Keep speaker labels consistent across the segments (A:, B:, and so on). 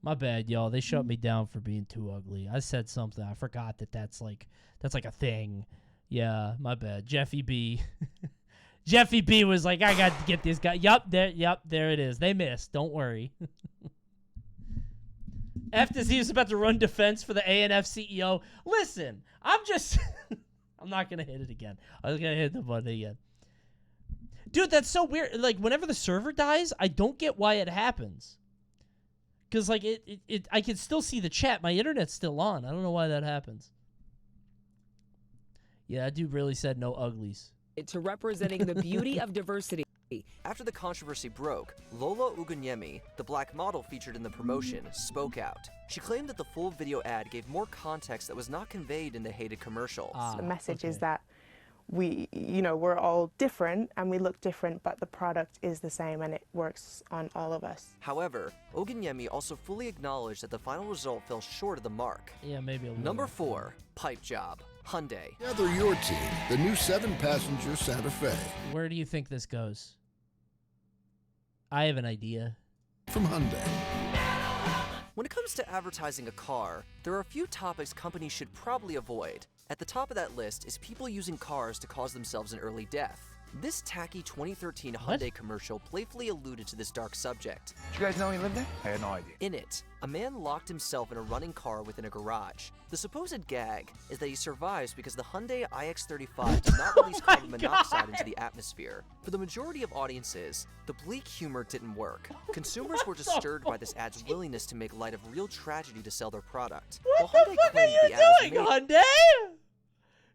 A: My bad, y'all. They shut me down for being too ugly. I said something. I forgot that's like a thing. Yeah, my bad. Jeffy B. Jeffy B was like, I got to get this guy. Yup, there it is. They missed. Don't worry. FTZ was about to run defense for the ANF CEO. Listen, I'm not going to hit it again. I was going to hit the button again. Dude, that's so weird. Like, whenever the server dies, I don't get why it happens. Because, like, I can still see the chat. My internet's still on. I don't know why that happens. Yeah, that dude really said no uglies.
B: To representing the beauty of diversity.
C: After the controversy broke, Lola Ugunyemi, the black model featured in the promotion, spoke out. She claimed that the full video ad gave more context that was not conveyed in the hated commercial.
D: The message is that we're all different and we look different, but the product is the same and it works on all of us.
C: However, Ogunyemi also fully acknowledged that the final result fell short of the mark.
A: Yeah, maybe a little.
C: Number 4, pipe job. Hyundai.
E: Gather your team, the new 7-passenger Santa Fe.
A: Where do you think this goes? I have an idea.
E: From Hyundai.
C: When it comes to advertising a car, there are a few topics companies should probably avoid. At the top of that list is people using cars to cause themselves an early death. This tacky 2013 Hyundai commercial playfully alluded to this dark subject.
F: Did you guys know he lived there? I had no idea.
C: In it, a man locked himself in a running car within a garage. The supposed gag is that he survives because the Hyundai iX35 does not release carbon monoxide into the atmosphere. For the majority of audiences, the bleak humor didn't work. Consumers were disturbed by this ad's willingness to make light of real tragedy to sell their product.
A: What the fuck are you doing, Hyundai?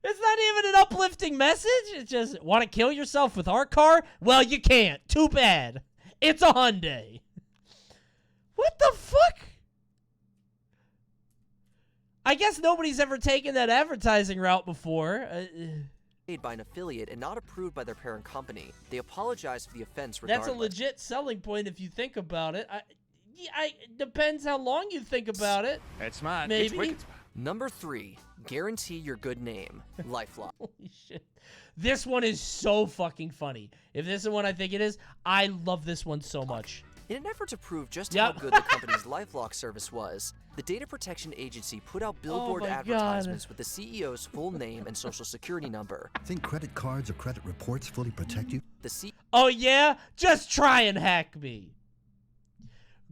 A: It's not even an uplifting message. It's just, want to kill yourself with our car? Well, you can't. Too bad. It's a Hyundai. What the fuck? I guess nobody's ever taken that advertising route before.
C: Made by an affiliate and not approved by their parent company. They apologized for the offense regardless.
A: That's a legit selling point if you think about it. Depends how long you think about it.
F: That's smart.
A: Maybe.
F: It's wicked smart.
C: Number 3, guarantee your good name. LifeLock.
A: Holy shit. This one is so fucking funny. If this is the one I think it is, I love this one so much.
C: In an effort to prove just how good the company's LifeLock service was, the Data Protection Agency put out billboard advertisements with the CEO's full name and social security number.
G: Think credit cards or credit reports fully protect you?
A: Oh yeah? Just try and hack me.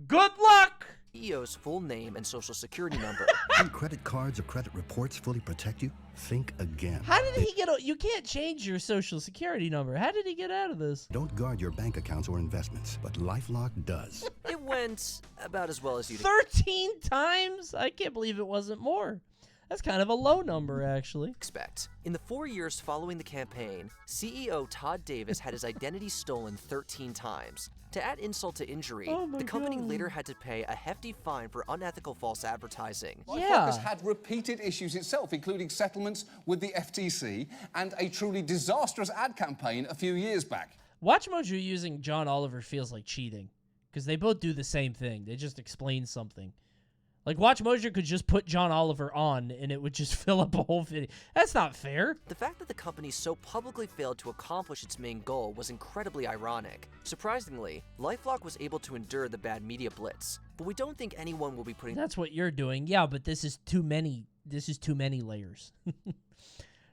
A: Good luck!
C: CEO's full name and social security number.
G: Think credit cards or credit reports fully protect you? Think again.
A: How did he get? You can't change your social security number. How did he get out of this?
G: Don't guard your bank accounts or investments, but LifeLock does.
C: It went about as well as you'd
A: 13 times? I can't believe it wasn't more. That's kind of a low number, actually.
C: expect. In the 4 years following the campaign, CEO Todd Davis had his identity stolen 13 times. To add insult to injury, the company later had to pay a hefty fine for unethical false advertising.
H: LifeLock has had repeated issues itself, including settlements with the FTC and a truly disastrous ad campaign a few years back.
A: WatchMojo using John Oliver feels like cheating, because they both do the same thing. They just explain something. Like, WatchMojo could just put John Oliver on, and it would just fill up a whole video. That's not fair.
C: The fact that the company so publicly failed to accomplish its main goal was incredibly ironic. Surprisingly, LifeLock was able to endure the bad media blitz, but we don't think anyone will be putting—
A: That's what you're doing. Yeah, but this is too many. This is too many layers.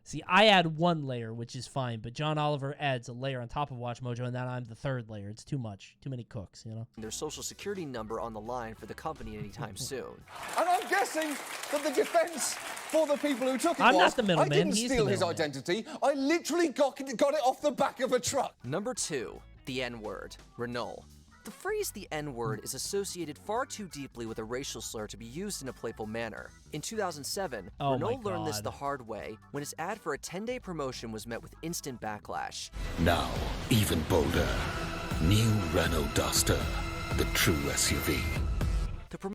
A: See, I add one layer, which is fine, but John Oliver adds a layer on top of WatchMojo, and then I'm the third layer. It's too much. Too many cooks, you know?
C: their social security number on the line for the company anytime soon.
H: And I'm guessing that the defense for the people who took it
A: I'm
H: was,
A: not the middleman.
H: I didn't
A: He's
H: steal
A: the
H: his
A: middleman.
H: identity. I literally got it off the back of a truck.
C: Number 2, the N-word, Renault. The phrase the N-word is associated far too deeply with a racial slur to be used in a playful manner. In 2007,
A: Oh
C: Renault
A: my
C: learned this
A: God.
C: the hard way when his ad for a 10-day promotion was met with instant backlash.
I: Now, even bolder. New Renault Duster, the true SUV.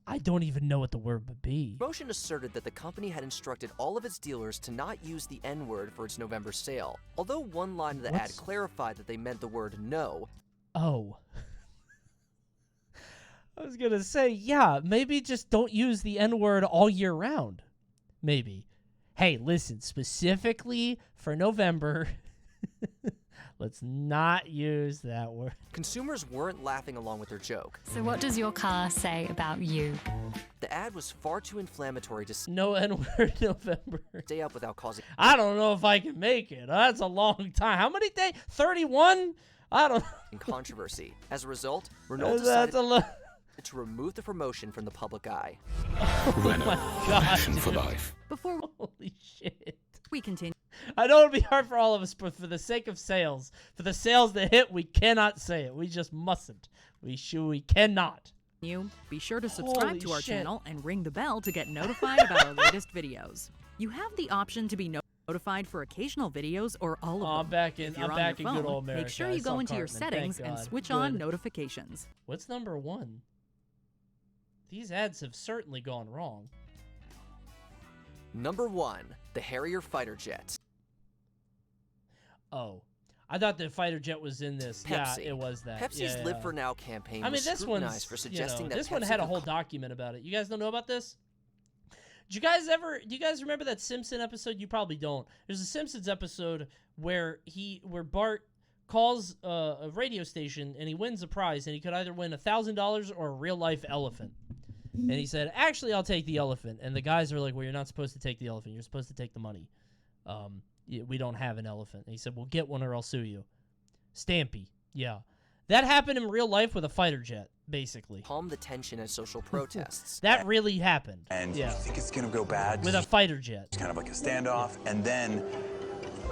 A: I don't even know what the word would be.
C: Promotion asserted that the company had instructed all of its dealers to not use the N-word for its November sale. Although one line of the ad clarified that they meant the word no.
A: Oh. I was going to say, yeah, maybe just don't use the N-word all year round. Maybe. Hey, listen, specifically for November, Let's not use that word.
C: Consumers weren't laughing along with their joke.
J: So what does your car say about you?
C: The ad was far too inflammatory to
A: No N-word November.
C: stay up without causing
A: I don't know if I can make it. That's a long time. How many days? 31? I don't know.
C: controversy. As a result, Renault
A: That's
C: decided
A: a lot.
C: to remove the promotion from the public eye.
I: Renault,
A: God,
I: passion for
A: dude.
I: life.
B: Before
A: Holy shit.
B: we continue,
A: I know it'll be hard for all of us, but for the sake of sales, for the sales that hit, we cannot say it. We just mustn't. We cannot.
B: be sure to subscribe
A: Holy
B: to our
A: shit.
B: channel and ring the bell to get notified about our latest videos. You have the option to be notified for occasional videos or all of them.
A: I'm back in.
B: If you're
A: I'm
B: on
A: back
B: your
A: in good
B: phone,
A: old America.
B: make sure
A: I
B: you
A: saw
B: go into your
A: Cartman.
B: settings
A: Thank
B: and
A: God.
B: switch
A: Good.
B: on notifications.
A: What's number 1? These ads have certainly gone wrong.
C: Number 1, the Harrier fighter jet.
A: Oh, I thought the fighter jet was in this.
C: Pepsi.
A: Yeah, it was that.
C: Pepsi's
A: yeah,
C: Live for Now campaign
A: I mean,
C: was
A: this
C: scrutinized
A: one's
C: for suggesting that
A: this one
C: Pepsi
A: had a
C: could
A: whole document about it. You guys don't know about this? Do you guys remember that Simpson episode? You probably don't. There's a Simpsons episode where Bart calls a radio station and he wins a prize, and he could either win $1,000 or a real life elephant. And he said, "Actually, I'll take the elephant." And the guys are like, "Well, you're not supposed to take the elephant. You're supposed to take the money. We don't have an elephant." And he said, "Well, get one or I'll sue you." Stampy. Yeah. That happened in real life with a fighter jet, basically.
C: calm the tension at social protests.
A: That really happened.
F: And
A: yeah.
F: you think it's gonna go bad.
A: With a fighter jet.
F: It's kind of like a standoff, and then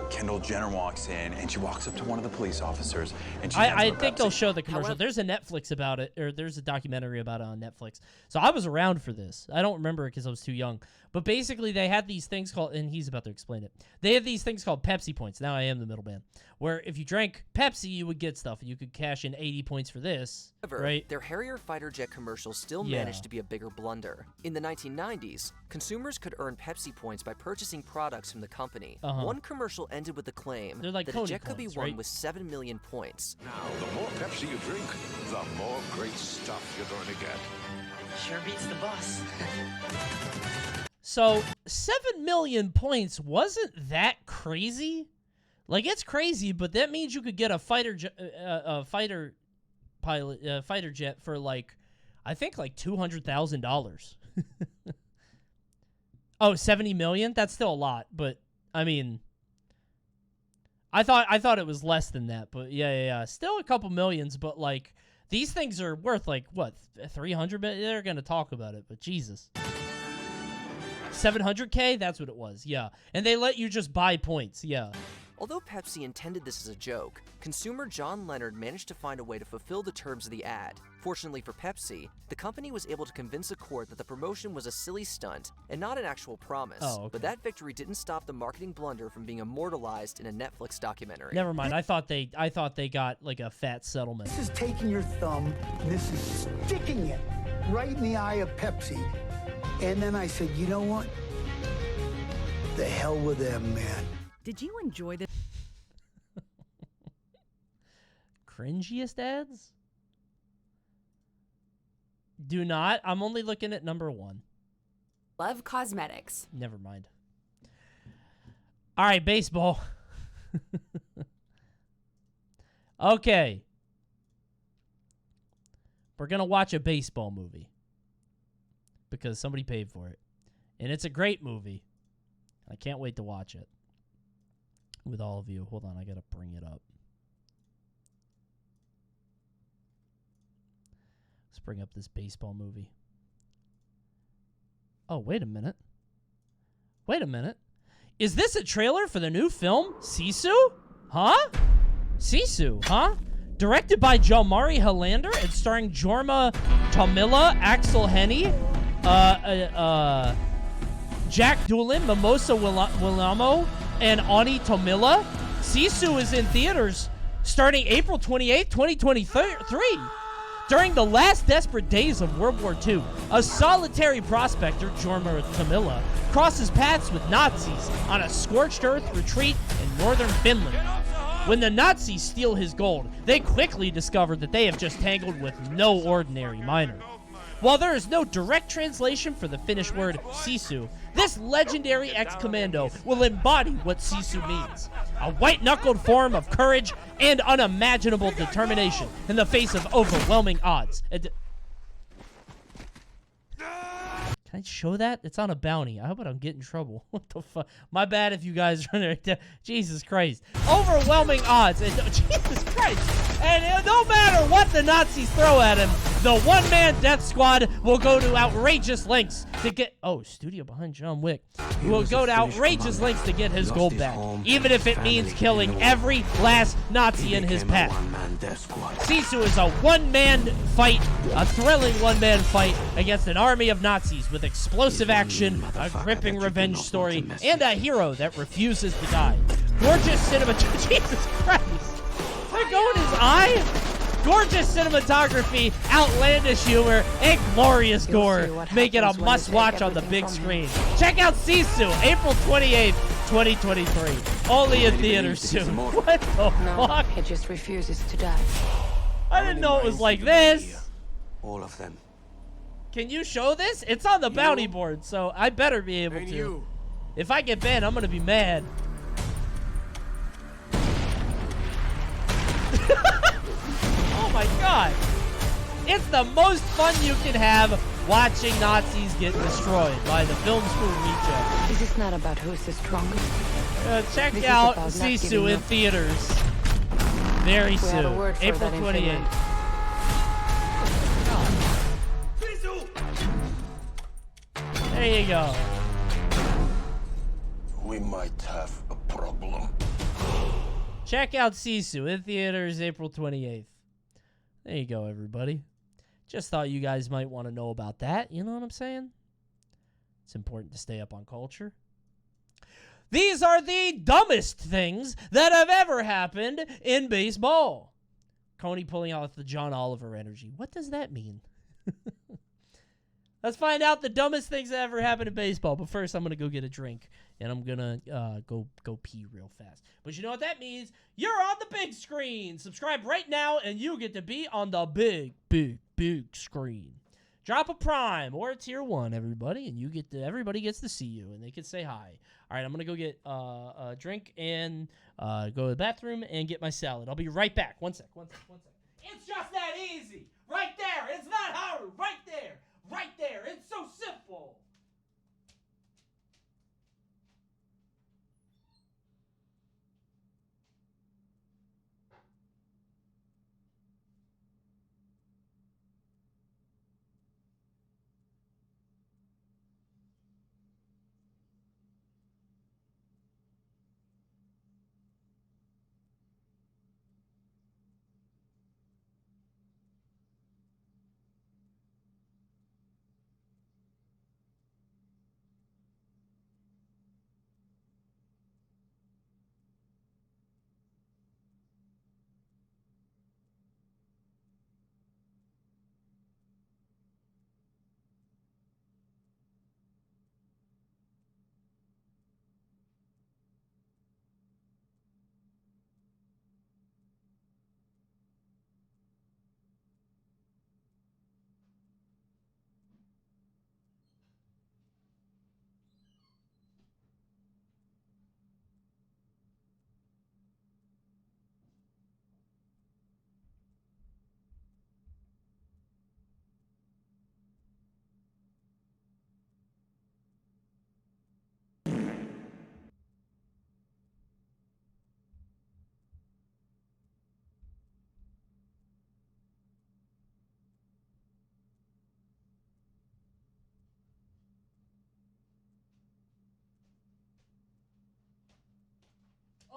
F: Kendall Jenner walks in, and she walks up to one of the police officers, and she hands
A: I
F: him a
A: think they'll
F: Pepsi.
A: show the commercial.
C: However-
A: There's a Netflix about it, or there's a documentary about it on Netflix. So I was around for this. I don't remember it because I was too young. But basically, they had these things called, and he's about to explain it. They had these things called Pepsi points. Now I am the middleman. Where if you drank Pepsi, you would get stuff. You could cash in 80 points for this,
C: However,
A: right?
C: their Harrier fighter jet commercial still
A: Yeah.
C: managed to be a bigger blunder. In the 1990s, consumers could earn Pepsi points by purchasing products from the company. One commercial ended with the claim
A: They're like
C: that a
A: Coney
C: jet could be
A: coins,
C: won
A: right?
C: with 7 million points.
K: Now, the more Pepsi you drink, the more great stuff you're going to get.
L: Sure beats the bus.
A: So 7 million points wasn't that crazy. Like, it's crazy, but that means you could get a fighter jet for like, I think like $200,000. Oh, 70 million? That's still a lot, but I mean, I thought it was less than that, but yeah. Still a couple millions, but like these things are worth like what, 300 million? They're gonna talk about it, but Jesus. 700K? That's what it was, yeah. And they let you just buy points, yeah.
C: Although Pepsi intended this as a joke, consumer John Leonard managed to find a way to fulfill the terms of the ad. Fortunately for Pepsi, the company was able to convince a court that the promotion was a silly stunt and not an actual promise.
A: Oh, okay.
C: But that victory didn't stop the marketing blunder from being immortalized in a Netflix documentary.
A: Never mind. I thought they got like a fat settlement.
M: This is taking your thumb, and this is sticking it right in the eye of Pepsi. And then I said, you know what? The hell with them, man.
B: Did you enjoy this?
A: Cringiest ads? Do not. I'm only looking at number 1.
N: Love Cosmetics.
A: Never mind. All right, baseball. Okay. We're going to watch a baseball movie because somebody paid for it. And it's a great movie. I can't wait to watch it with all of you. Hold on, I got to bring it up. Let's bring up this baseball movie. Oh, wait a minute. Wait a minute. Is this a trailer for the new film, Sisu? Huh? Sisu, huh? Directed by Jalmari Helander and starring Jorma Tomila, Axel Henny, Jack Doolin, Mimosa Willamo, and Ani Tomila. Sisu is in theaters starting April 28, 2023. During the last desperate days of World War II, a solitary prospector, Jorma Tomila, crosses paths with Nazis on a scorched earth retreat in northern Finland. When the Nazis steal his gold, they quickly discover that they have just tangled with no ordinary miner. While there is no direct translation for the Finnish word sisu, this legendary ex-commando will embody what sisu means. A white-knuckled form of courage and unimaginable determination in the face of overwhelming odds. Can I show that? It's on a bounty. I hope I don't get in trouble. What the fuck? My bad if you guys run right there. Jesus Christ. Overwhelming odds. And, Jesus Christ. And no matter what the Nazis throw at him, the one-man death squad will go to outrageous lengths to get... Oh, studio behind John Wick. Will go to outrageous lengths to get his gold back, even if it means killing every last Nazi in his path. Sisu is a one-man fight, a thrilling one-man fight against an army of Nazis with explosive action, a gripping revenge story, and a hero that refuses to die. Gorgeous cinema... Jesus Christ! Is that going in his eye? Gorgeous cinematography, outlandish humor, and glorious gore make it a must-watch on the big screen. Check out Sisu, April 28th, 2023. Only in theaters soon. What the fuck?
O: He just refuses to die.
A: I didn't know it was like this.
P: All of them.
A: Can you show this? It's on the bounty board, so I better be able to. If I get banned, I'm gonna be mad. Oh my god. It's the most fun you can have watching Nazis get destroyed by the film school reject.
O: This is not about who is the strongest.
A: Check out Sisu in theaters very soon. April 28th. There you go.
K: We might have a problem.
A: Check out Sisu in theaters April 28th. There you go, everybody. Just thought you guys might want to know about that. You know what I'm saying? It's important to stay up on culture. These are the dumbest things that have ever happened in baseball. Coney pulling out the John Oliver energy. What does that mean? Let's find out the dumbest things that ever happened in baseball. But first, I'm going to go get a drink. And I'm going to go pee real fast. But you know what that means? You're on the big screen. Subscribe right now, and you get to be on the big screen. Drop a Prime or a Tier 1, everybody, and everybody gets to see you, and they can say hi. All right, I'm going to go get a drink and go to the bathroom and get my salad. I'll be right back. One sec. It's just that easy. Right there. It's not hard. Right there. Right there. It's so simple.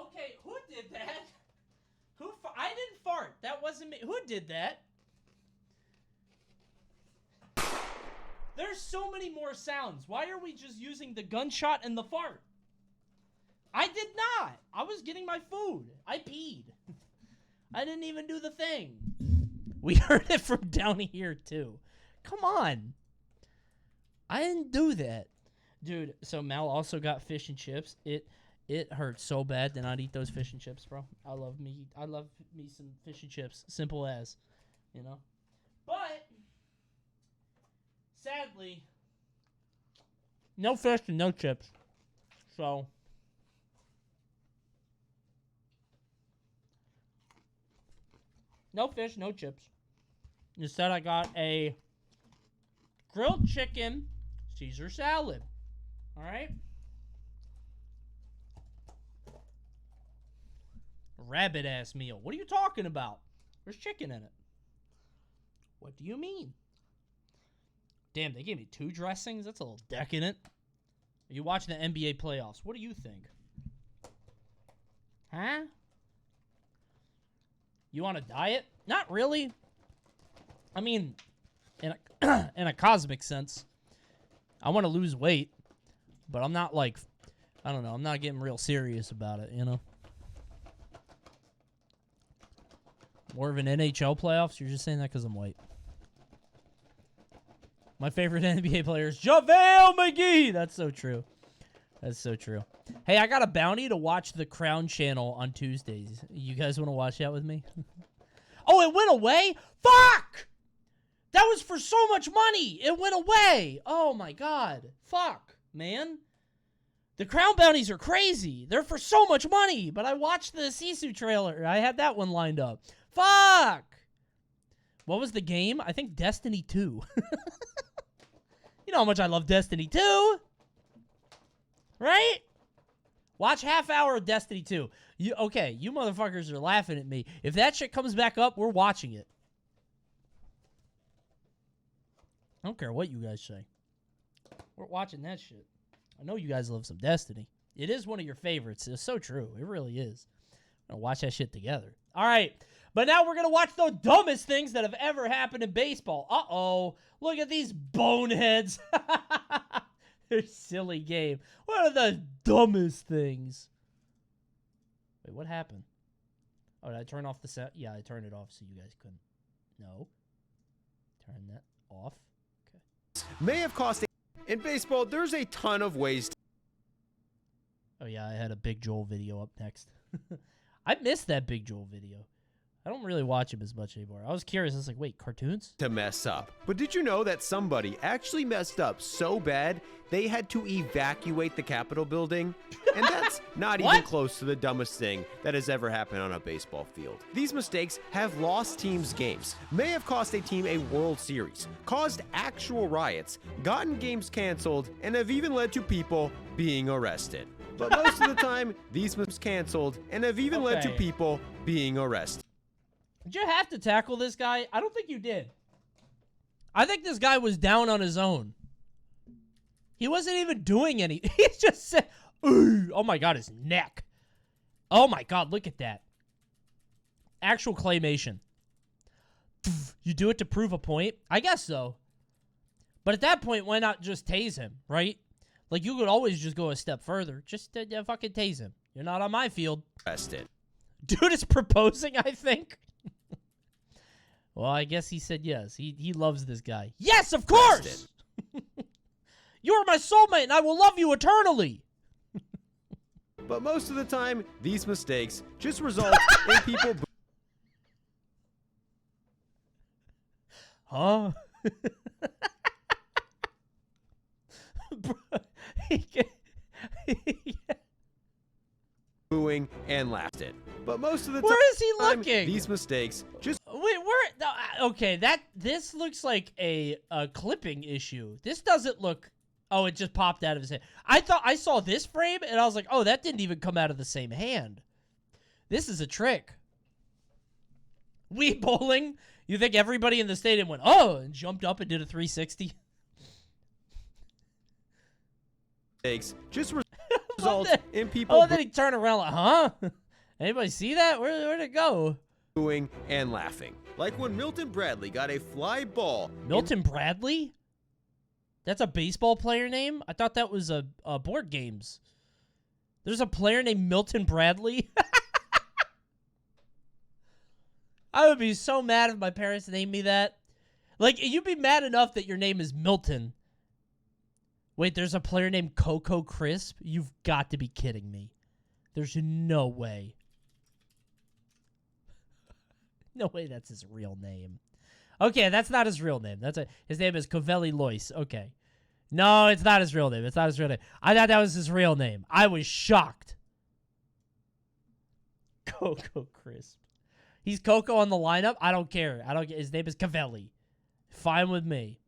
A: Okay, who did that? I didn't fart. That wasn't me. Who did that? There's so many more sounds. Why are we just using the gunshot and the fart? I did not. I was getting my food. I peed. I didn't even do the thing. We heard it from down here, too. Come on. I didn't do that. Dude, so Mal also got fish and chips. It hurts so bad to not eat those fish and chips, bro. I love me some fish and chips. Simple as, you know. But Bradley. No fish and no chips. So. No fish, no chips. Instead, I got a grilled chicken Caesar salad. All right? Rabbit-ass meal. What are you talking about? There's chicken in it. What do you mean? Damn, they gave me 2 dressings? That's a little decadent. Are you watching the NBA playoffs? What do you think? Huh? You on a diet? Not really. I mean, in a cosmic sense, I want to lose weight, but I'm not like, I don't know, I'm not getting real serious about it, you know? More of an NHL playoffs? You're just saying that because I'm white. My favorite NBA player is JaVale McGee. That's so true. That's so true. Hey, I got a bounty to watch the Crown Channel on Tuesdays. You guys want to watch that with me? Oh, it went away? Fuck! That was for so much money. It went away. Oh, my God. Fuck, man. The Crown bounties are crazy. They're for so much money. But I watched the Sisu trailer. I had that one lined up. Fuck! What was the game? I think Destiny 2. You know how much I love Destiny 2. Right? Watch half hour of Destiny 2. You motherfuckers are laughing at me. If that shit comes back up, we're watching it. I don't care what you guys say. We're watching that shit. I know you guys love some Destiny. It is one of your favorites. It's so true. It really is. I'm going to watch that shit together. All right. But now we're going to watch the dumbest things that have ever happened in baseball. Uh-oh. Look at these boneheads. They're silly game. What are the dumbest things? Wait, what happened? Oh, did I turn off the set? Yeah, I turned it off so you guys couldn't. No. Turn that off. Okay.
P: May have cost... In baseball, there's a ton of ways to...
A: Oh, yeah, I had a Big Joel video up next. I missed that Big Joel video. I don't really watch him as much anymore. I was curious. I was like, wait, cartoons?
P: To mess up. But did you know that somebody actually messed up so bad they had to evacuate the Capitol building? And that's not even close to the dumbest thing that has ever happened on a baseball field. These mistakes have lost teams games, may have cost a team a World Series, caused actual riots, gotten games canceled, and have even led to people being arrested. But most of the time, these mistakes canceled and have even led to people being arrested.
A: Did you have to tackle this guy? I don't think you did. I think this guy was down on his own. He wasn't even doing any. He just said, ooh, oh my God, his neck. Oh my God, look at that. Actual claymation. You do it to prove a point? I guess so. But at that point, why not just tase him, right? Like, you could always just go a step further. Just fucking tase him. You're not on my field.
P: Arrested.
A: Dude is proposing, I think. Well, I guess he said yes. He loves this guy. Yes, of course! You are my soulmate, and I will love you eternally!
P: But most of the time, these mistakes just result in people...
A: Huh?
P: booing and laughed it. But most of the time...
A: Where is he looking?
P: These mistakes just...
A: Wait, where... Okay, this looks like a clipping issue. This doesn't look... Oh, it just popped out of his hand. I thought I saw this frame, and I was like, oh, that didn't even come out of the same hand. This is a trick. Wii bowling? You think everybody in the stadium went, oh, and jumped up and did a 360?
P: Just result in people...
A: Oh, then he turned around like, huh? Anybody see that? Where'd it go?
P: Booing and laughing. Like when Milton Bradley got a fly ball.
A: Milton Bradley? That's a baseball player name? I thought that was a board games. There's a player named Milton Bradley? I would be so mad if my parents named me that. Like, you'd be mad enough that your name is Milton. Wait, there's a player named Coco Crisp? You've got to be kidding me. There's no way. No way that's his real name. Okay, that's not his real name. His name is Covelli Lois. Okay. No, it's not his real name. It's not his real name. I thought that was his real name. I was shocked. Coco Crisp. He's Coco on the lineup? I don't care. His name is Covelli. Fine with me.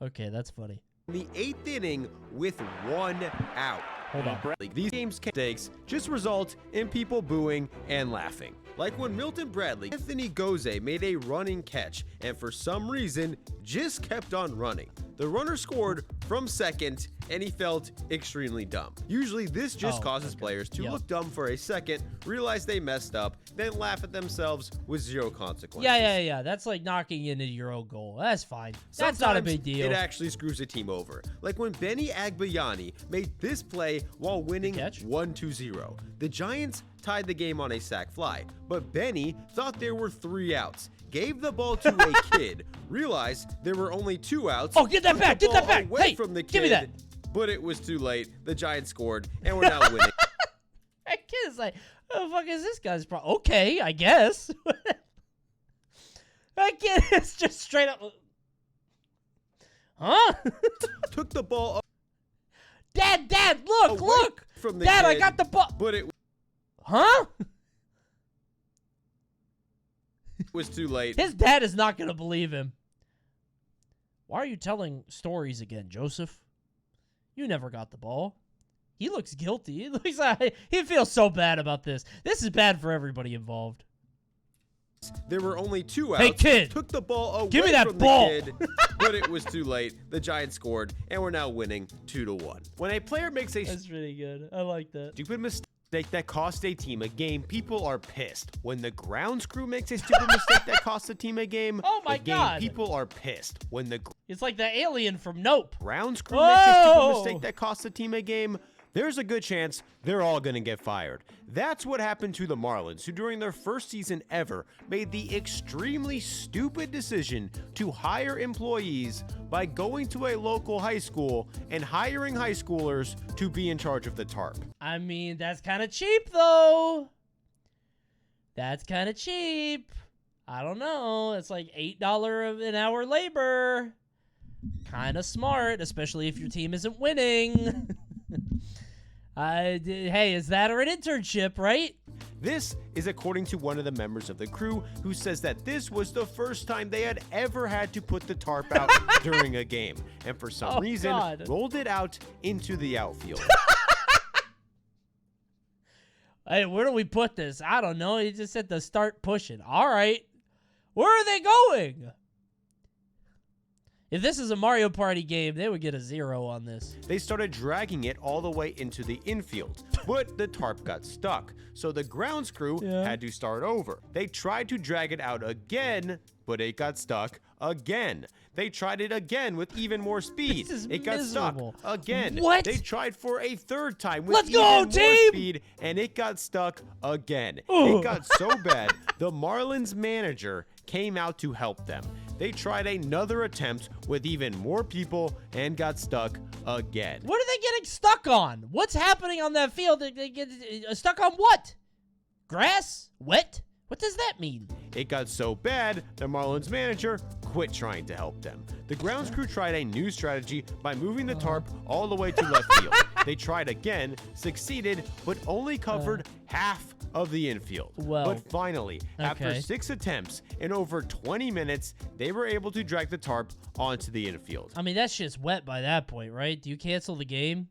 A: Okay, that's funny.
P: The 8th inning with 1 out.
A: Hold on.
P: These games mistakes just result in people booing and laughing. Like when Milton Bradley, Anthony Goze made a running catch and for some reason just kept on running. The runner scored from second and he felt extremely dumb. Usually this just causes players to look dumb for a second, realize they messed up, then laugh at themselves with 0 consequences.
A: Yeah. That's like knocking into your own goal. That's fine. That's not a big deal.
P: It actually screws a team over. Like when Benny Agbayani made this play while winning 1-0. The Giants tied the game on a sac fly, but Benny thought there were 3 outs. Gave the ball to a kid, realized there were only 2 outs.
A: Oh, get that back! Get that back!
P: Away
A: Hey,
P: from the kid,
A: give me that!
P: But it was too late. The Giants scored, and we're now winning.
A: That kid is like, what the fuck is this guy's problem? Okay, I guess. That kid is just straight up. Huh?
P: Took the ball up.
A: Dad, look!
P: From the
A: Dad,
P: kid,
A: I got the ball.
P: But it
A: Huh?
P: was too late.
A: His dad is not going to believe him. Why are you telling stories again, Joseph? You never got the ball. He looks guilty. He looks like he feels so bad about this. This is bad for everybody involved.
P: There were only 2 outs.
A: Hey, kid.
P: Took the ball away
A: Give me that
P: from
A: ball.
P: the kid, but it was too late. The Giants scored, and we're now winning 2-1. When a player makes a
A: That's really good. I like that.
P: stupid mistake that cost a team a game, people are pissed. When the grounds crew makes a stupid mistake that costs a team a game,
A: Oh my God.
P: people are pissed. When the
A: It's like the alien from Nope.
P: grounds crew makes a stupid mistake that costs a team a game, there's a good chance they're all going to get fired. That's what happened to the Marlins, who during their first season ever made the extremely stupid decision to hire employees by going to a local high school and hiring high schoolers to be in charge of the tarp.
A: I mean, that's kind of cheap, though. That's kind of cheap. I don't know. It's like $8 an hour labor. Kind of smart, especially if your team isn't winning. Hey, is that or an internship, right?
P: This is according to one of the members of the crew who says that this was the first time they had ever had to put the tarp out during a game, and for some reason rolled it out into the outfield.
A: Hey, where do we put this? I don't know. He just said to start pushing. All right. Where are they going? If this is a Mario Party game, they would get a 0 on this.
P: They started dragging it all the way into the infield, but the tarp got stuck, so the grounds crew had to start over. They tried to drag it out again, but it got stuck again. They tried it again with even more speed. It got
A: miserable.
P: stuck again.
A: What?
P: They tried for a 3rd time with
A: Let's
P: even
A: go,
P: more
A: team!
P: speed, and it got stuck again.
A: Ooh.
P: It got so bad, the Marlins manager came out to help them. They tried another attempt with even more people and got stuck again.
A: What are they getting stuck on? What's happening on that field? They get stuck on what? Grass? Wet? What does that mean?
P: It got so bad, the Marlins manager quit trying to help them. The grounds crew tried a new strategy by moving the tarp all the way to left field. They tried again, succeeded, but only covered half of the infield. But finally, after 6 attempts in over 20 minutes, they were able to drag the tarp onto the infield.
A: I mean, that shit's wet by that point, right? Do you cancel the game?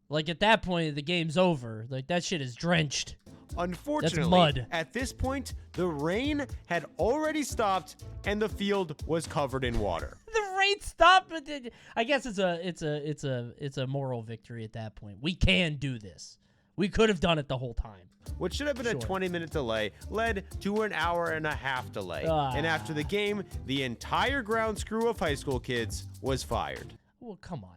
A: Like, at that point, the game's over. Like, that shit is drenched.
P: Unfortunately,
A: mud.
P: At this point, the rain had already stopped and the field was covered in water.
A: The rain stopped, but I guess it's a moral victory at that point. We can do this. We could have done it the whole time.
P: What should have been a 20-minute delay led to an hour-and-a-half delay. And after the game, the entire grounds crew of high school kids was fired.
A: Well, come on.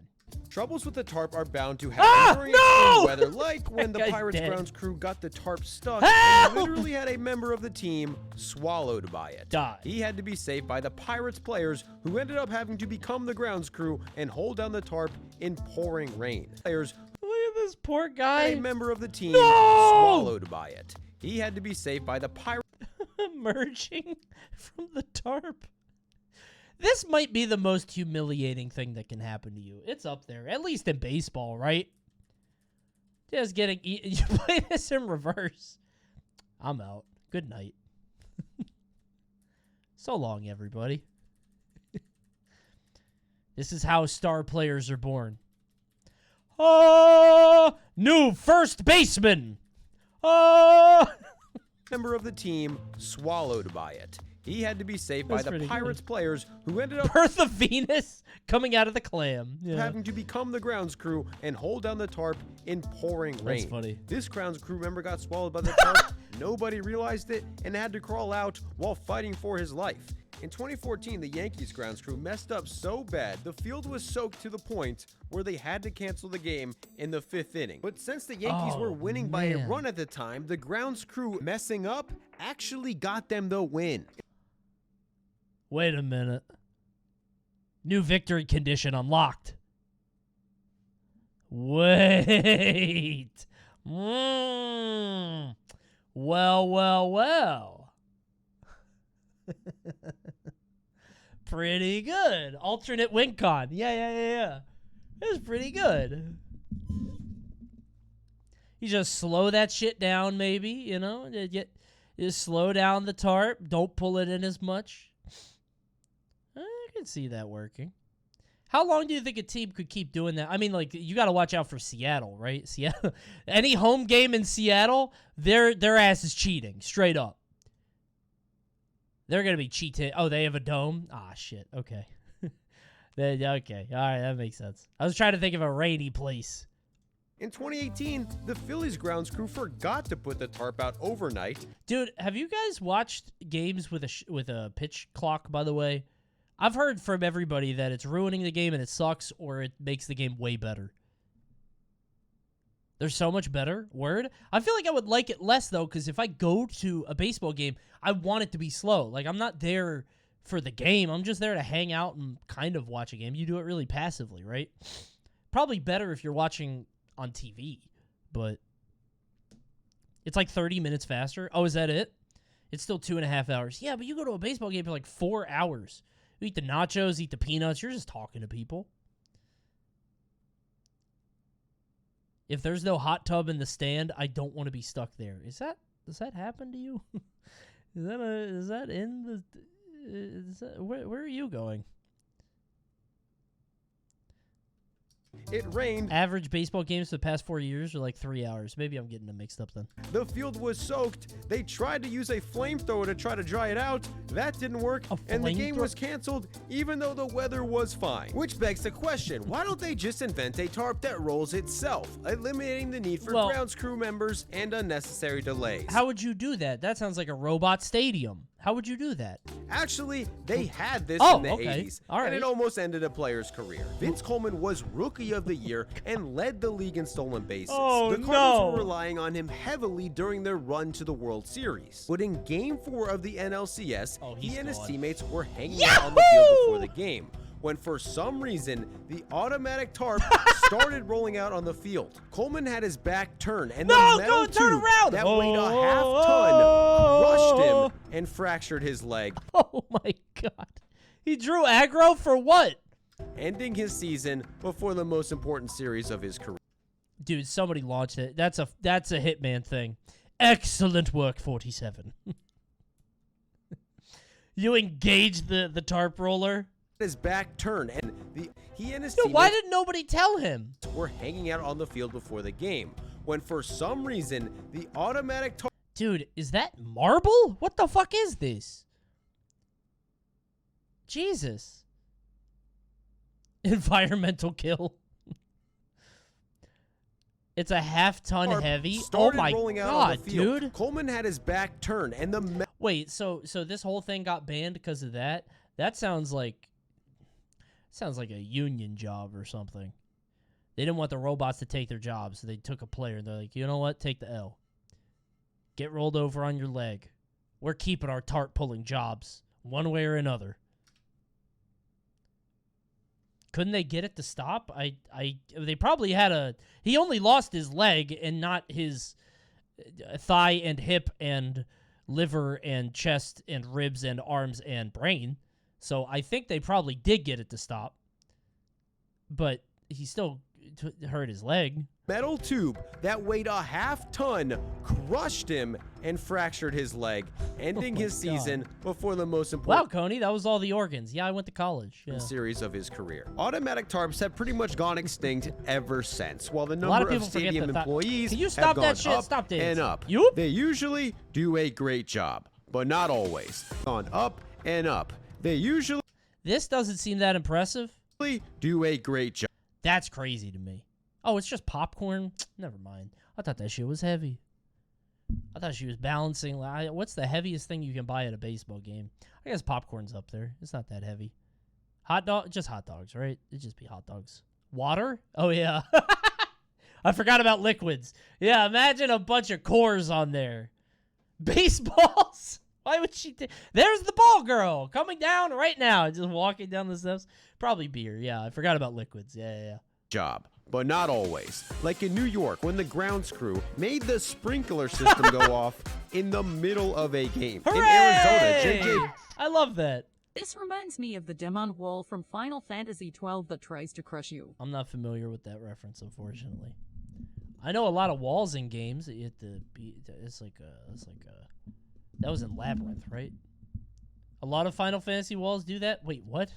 P: Troubles with the tarp are bound to happen during extreme weather, like when the
A: guy's
P: Pirates
A: dead.
P: grounds crew got the tarp stuck
A: Help!
P: and literally had a member of the team swallowed by it.
A: Die.
P: He had to be saved by the Pirates players, who ended up having to become the grounds crew and hold down the tarp in pouring rain. Players,
A: look at this poor guy.
P: a member of the team swallowed by it. He had to be saved by the Pirates.
A: Emerging from the tarp. This might be the most humiliating thing that can happen to you. It's up there, at least in baseball, right? Just getting you play this in reverse. I'm out. Good night. So long, everybody. This is how star players are born. Oh, new first baseman. Oh.
P: Member of the team swallowed by it. He had to be saved by the Pirates players who ended up
A: Birth of Venus coming out of the clam. Yeah.
P: having to become the grounds crew and hold down the tarp in pouring rain.
A: That's funny.
P: This grounds crew member got swallowed by the tarp. Nobody realized it and had to crawl out while fighting for his life. In 2014, the Yankees grounds crew messed up so bad the field was soaked to the point where they had to cancel the game in the 5th inning. But since the Yankees were winning by a run at the time, the grounds crew messing up actually got them the win.
A: Wait a minute. New victory condition unlocked. Wait. Well. Pretty good. Alternate win con. Yeah. It was pretty good. You just slow that shit down, maybe, you know? Just slow down the tarp. Don't pull it in as much. I can see that working. How long do you think a team could keep doing that? I mean, like, you got to watch out for Seattle, right? Seattle, any home game in Seattle, their ass is cheating, straight up. They're going to be cheating. Oh, they have a dome? Ah, shit. Okay. Okay. All right, that makes sense. I was trying to think of a rainy place.
P: In 2018, the Phillies grounds crew forgot to put the tarp out overnight.
A: Dude, have you guys watched games with a pitch clock, by the way? I've heard from everybody that it's ruining the game and it sucks, or it makes the game way better. They're so much better. Word. I feel like I would like it less, though, because if I go to a baseball game, I want it to be slow. Like, I'm not there for the game. I'm just there to hang out and kind of watch a game. You do it really passively, right? Probably better if you're watching on TV, but it's like 30 minutes faster. Oh, is that it? It's still 2.5 hours. Yeah, but you go to a baseball game for like 4 hours. You eat the nachos, eat the peanuts. You're just talking to people. If there's no hot tub in the stand, I don't want to be stuck there. Does that happen to you? Where are you going?
P: It rained.
A: Average baseball games for the past 4 years are like 3 hours. Maybe I'm getting them mixed up then.
P: The field was soaked. They tried to use a flamethrower to try to dry it out. That didn't work, and the game was canceled even though the weather was fine. Which begs the question, why don't they just invent a tarp that rolls itself, eliminating the need for grounds crew members and unnecessary delays?
A: How would you do that? That sounds like a robot stadium. How would you do that?
P: Actually, they had this in the 80s, and it almost ended a player's career. Vince Coleman was Rookie of the Year and led the league in stolen bases. The Cardinals were relying on him heavily during their run to the World Series. But in Game 4 of the NLCS, he and his teammates were hanging out on the field before the game, when for some reason, the automatic tarp started rolling out on the field. Coleman had his back turned, and the metal tube that weighed a half-ton crushed him and fractured his leg.
A: Oh my God. He drew aggro for what?
P: Ending his season before the most important series of his career.
A: Dude, somebody launched it. That's a Hitman thing. Excellent work, 47. You engaged the tarp roller?
P: His back turned, and he and his
A: teammates why did nobody tell him?
P: Were hanging out on the field before the game, when for some reason the automatic tarp.
A: Dude, is that marble? What the fuck is this? Jesus. Environmental kill. It's a half-ton heavy. Oh my God, dude.
P: Coleman had his back turned, and the
A: wait. So this whole thing got banned because of that? That sounds like a union job or something. They didn't want the robots to take their jobs, so they took a player. And they're like, you know what? Take the L. Get rolled over on your leg. We're keeping our tarp pulling jobs one way or another. Couldn't they get it to stop? They probably had he only lost his leg and not his thigh and hip and liver and chest and ribs and arms and brain. So I think they probably did get it to stop. But he still hurt his leg.
P: Metal tube that weighed a half-ton crushed him and fractured his leg, ending his season before the most
A: Wow,
P: important
A: Coney, that was all the organs. Yeah, I went to college. Yeah.
P: series of his career. Automatic tarps have pretty much gone extinct ever since, while the
A: A lot of
P: number of
A: people forget
P: stadium
A: that.
P: employees
A: Can you
P: have
A: stop
P: gone
A: that shit?
P: up
A: Stop dancing.
P: and up.
A: You?
P: They usually do a great job, but not always. Gone up and up. They usually
A: This doesn't seem that impressive.
P: do a great job.
A: That's crazy to me. Oh, it's just popcorn? Never mind. I thought that shit was heavy. I thought she was balancing. What's the heaviest thing you can buy at a baseball game? I guess popcorn's up there. It's not that heavy. Hot dog? Just hot dogs, right? It'd just be hot dogs. Water? Oh, yeah. I forgot about liquids. Yeah, imagine a bunch of cores on there. Baseballs? Why would she? There's the ball girl coming down right now. Just walking down the steps. Probably beer. Yeah, I forgot about liquids. Yeah.
P: Job, but not always. Like in New York, when the grounds crew made the sprinkler system go off in the middle of a game.
A: Hooray!
P: In Arizona, JJ.
A: I love that.
B: This reminds me of the demon wall from Final Fantasy XII that tries to crush you.
A: I'm not familiar with that reference, unfortunately. I know a lot of walls in games. It's like a. That was in Labyrinth, right? A lot of Final Fantasy walls do that. Wait, what?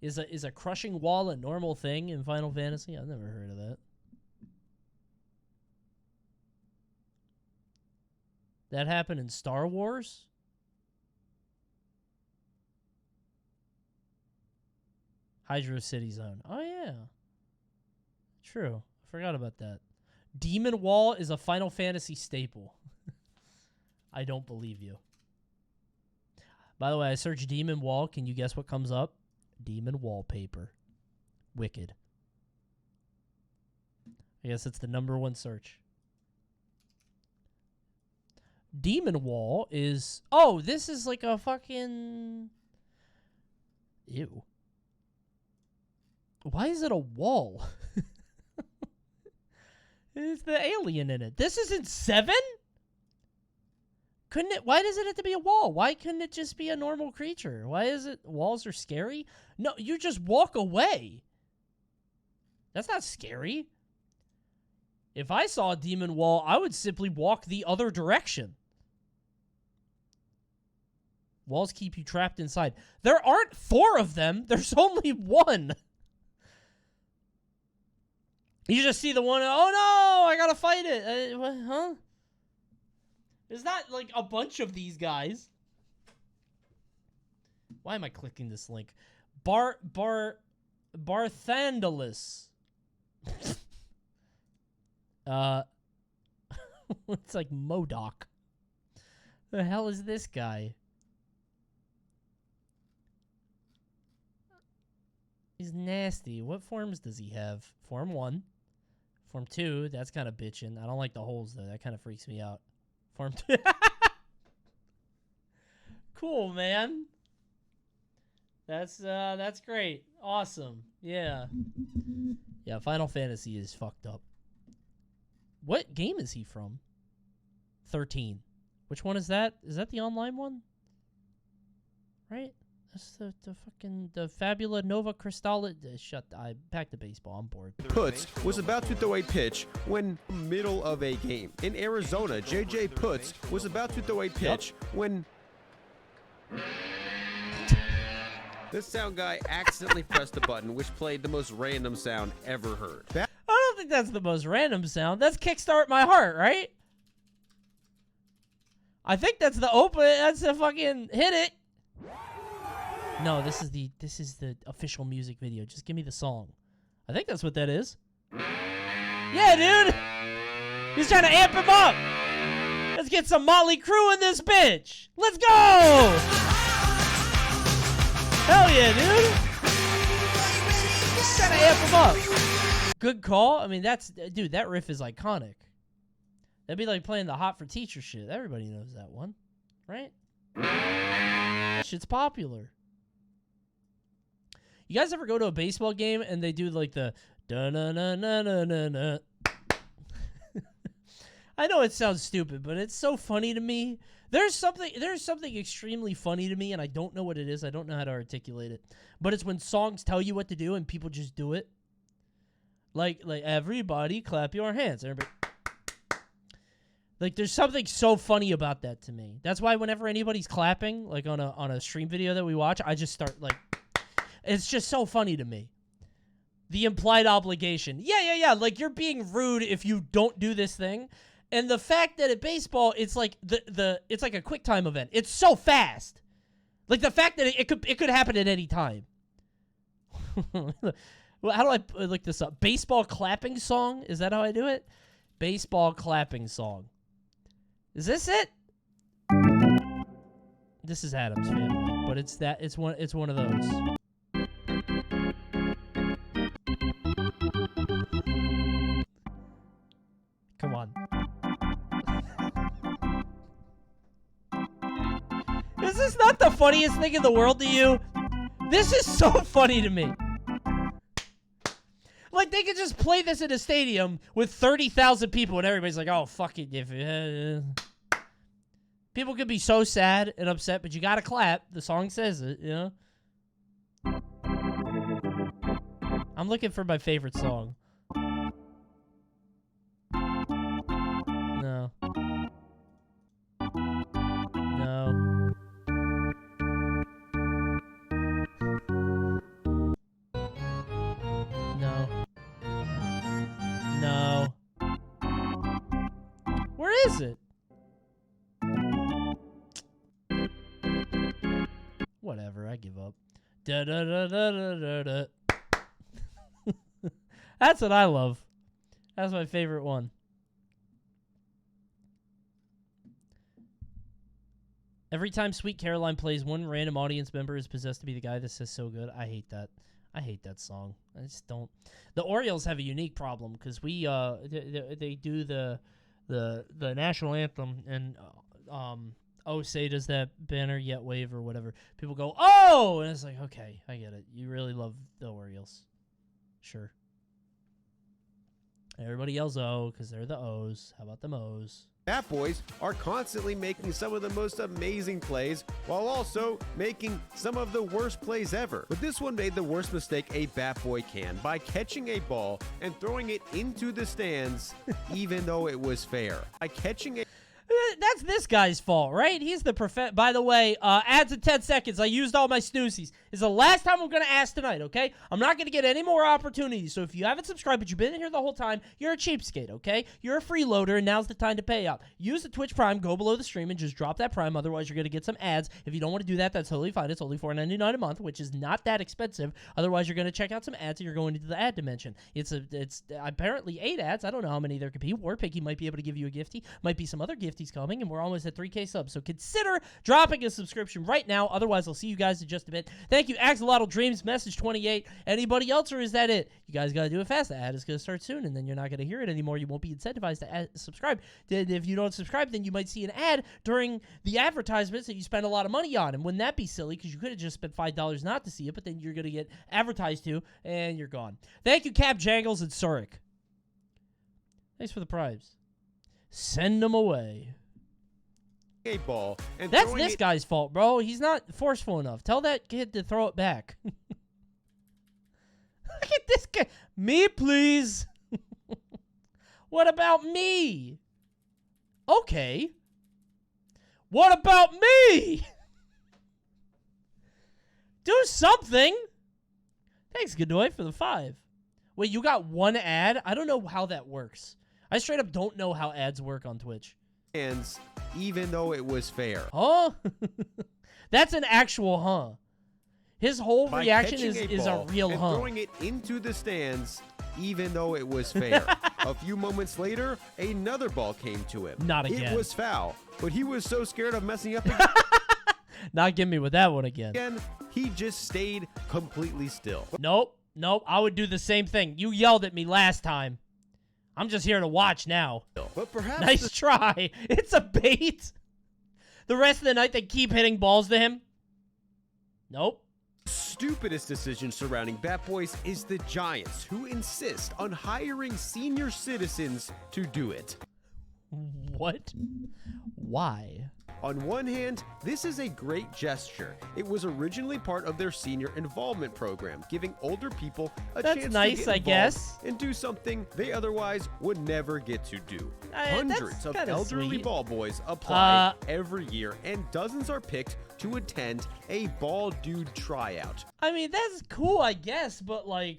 A: Is a crushing wall a normal thing in Final Fantasy? I've never heard of that. That happened in Star Wars? Hydro City Zone. Oh, yeah. True. I forgot about that. Demon Wall is a Final Fantasy staple. I don't believe you. By the way, I searched Demon Wall. Can you guess what comes up? Demon Wallpaper. Wicked. I guess it's the #1 search. Demon Wall is... Oh, this is like a fucking... Ew. Why is it a wall? It's the alien in it. This isn't 7? Couldn't it? Why does it have to be a wall? Why couldn't it just be a normal creature? Why is it walls are scary? No, you just walk away. That's not scary. If I saw a demon wall, I would simply walk the other direction. Walls keep you trapped inside. There aren't 4 of them. There's only 1. You just see the one, oh no, I gotta fight it. What, huh? There's not like a bunch of these guys. Why am I clicking this link? Barthandalus. It's like MODOK. The hell is this guy? He's nasty. What forms does he have? Form 1. Form 2, that's kind of bitchin'. I don't like the holes, though. That kind of freaks me out. Form 2. Cool, man. That's great. Awesome. Yeah. Yeah, Final Fantasy is fucked up. What game is he from? 13. Which one is that? Is that the online one? Right? That's the Fabula Nova Crystal. Back to baseball. I'm bored.
P: Putz was about to throw a pitch when middle of a game. In Arizona, JJ Putz was about to throw a pitch when this sound guy accidentally pressed the button, which played the most random sound ever heard.
A: I don't think that's the most random sound. That's Kickstart My Heart, right? I think that's the open. That's the fucking hit it. No, this is the official music video. Just give me the song. I think that's what that is. Yeah, dude. He's trying to amp him up. Let's get some Motley Crue in this bitch. Let's go. Hell yeah, dude. Just trying to amp him up. Good call. I mean, dude, that riff is iconic. That'd be like playing the Hot for Teacher shit. Everybody knows that one, right? That shit's popular. You guys ever go to a baseball game and they do like the da na na na na na na? I know it sounds stupid, but it's so funny to me. There's something extremely funny to me, and I don't know what it is. I don't know how to articulate it. But it's when songs tell you what to do and people just do it. Like everybody clap your hands. Everybody. Like there's something so funny about that to me. That's why whenever anybody's clapping, like on a stream video that we watch, I just start like, it's just so funny to me. The implied obligation. Yeah. Like you're being rude if you don't do this thing. And the fact that at baseball, it's like it's like a quick time event. It's so fast. Like the fact that it could happen at any time. Well, how do I look this up? Baseball clapping song? Is that how I do it? Baseball clapping song. Is this it? This is Adam's Family, but it's one of those. Come on. Is this not the funniest thing in the world to you? This is so funny to me. Like, they could just play this in a stadium with 30,000 people and everybody's like, oh, fuck it. People could be so sad and upset, but you gotta clap. The song says it, you know? I'm looking for my favorite song. No. No. No. No. Where is it? Whatever, I give up. Da da da da da da da. That's what I love. That's my favorite one. Every time Sweet Caroline plays, one random audience member is possessed to be the guy that says so good. I hate that. I hate that song. I just don't. The Orioles have a unique problem because we they do the national anthem and oh, say does that banner yet wave or whatever. People go, oh, and it's like, okay, I get it. You really love the Orioles, sure. Everybody yells oh because they're the O's. How about them O's?
P: Bat Boys are constantly making some of the most amazing plays while also making some of the worst plays ever. But this one made the worst mistake a Bat Boy can by catching a ball and throwing it into the stands even though it was fair. By catching a...
A: That's this guy's fault, right? He's the By the way, ads in 10 seconds. I used all my snoozies. This is the last time I'm going to ask tonight, okay? I'm not going to get any more opportunities. So if you haven't subscribed, but you've been in here the whole time, you're a cheapskate, okay? You're a freeloader, and now's the time to pay up. Use the Twitch Prime, go below the stream, and just drop that Prime. Otherwise, you're going to get some ads. If you don't want to do that, that's totally fine. It's only $4.99 a month, which is not that expensive. Otherwise, you're going to check out some ads, and you're going into the ad dimension. It's apparently 8 ads. I don't know how many there could be. Warpicky might be able to give you a gifty. Might be some other gifties coming, and we're almost at 3K subs. So consider dropping a subscription right now. Otherwise, I'll see you guys in just a bit. Thank you, Axolotl Dreams, Message 28. Anybody else, or is that it? You guys got to do it fast. The ad is going to start soon, and then you're not going to hear it anymore. You won't be incentivized to subscribe. If you don't subscribe, then you might see an ad during the advertisements that you spend a lot of money on. And wouldn't that be silly? Because you could have just spent $5 not to see it, but then you're going to get advertised to, and you're gone. Thank you, Cap Jangles and Zurich. Thanks for the primes. Send them away.
P: A ball and
A: that's this guy's fault, bro. He's not forceful enough. Tell that kid to throw it back. Look at this guy. Me, please. What about me? Okay. What about me? Do something. Thanks, Godoy, for the 5. Wait, you got one ad? I don't know how that works. I straight up don't know how ads work on Twitch.
P: Even though it was fair.
A: Huh? That's an actual huh. His whole reaction is a real huh.
P: Throwing it into the stands, even though it was fair. A few moments later, another ball came to him.
A: Not again.
P: It was foul, but he was so scared of messing up again.
A: Not give me with that one again.
P: He just stayed completely still.
A: Nope. I would do the same thing. You yelled at me last time. I'm just here to watch now.
P: But perhaps
A: nice try. It's a bait. The rest of the night they keep hitting balls to him. Nope.
P: Stupidest decision surrounding Bat Boys is the Giants, who insist on hiring senior citizens to do it.
A: What? Why?
P: On one hand, this is a great gesture. It was originally part of their senior involvement program, giving older people a
A: That's
P: chance
A: nice,
P: to get
A: I
P: involved
A: guess.
P: and do something they otherwise would never get to do.
A: That's
P: Hundreds of
A: kinda
P: elderly
A: sweet.
P: ball boys apply every year, and dozens are picked to attend a ball dude tryout.
A: I mean, that's cool, I guess, but like,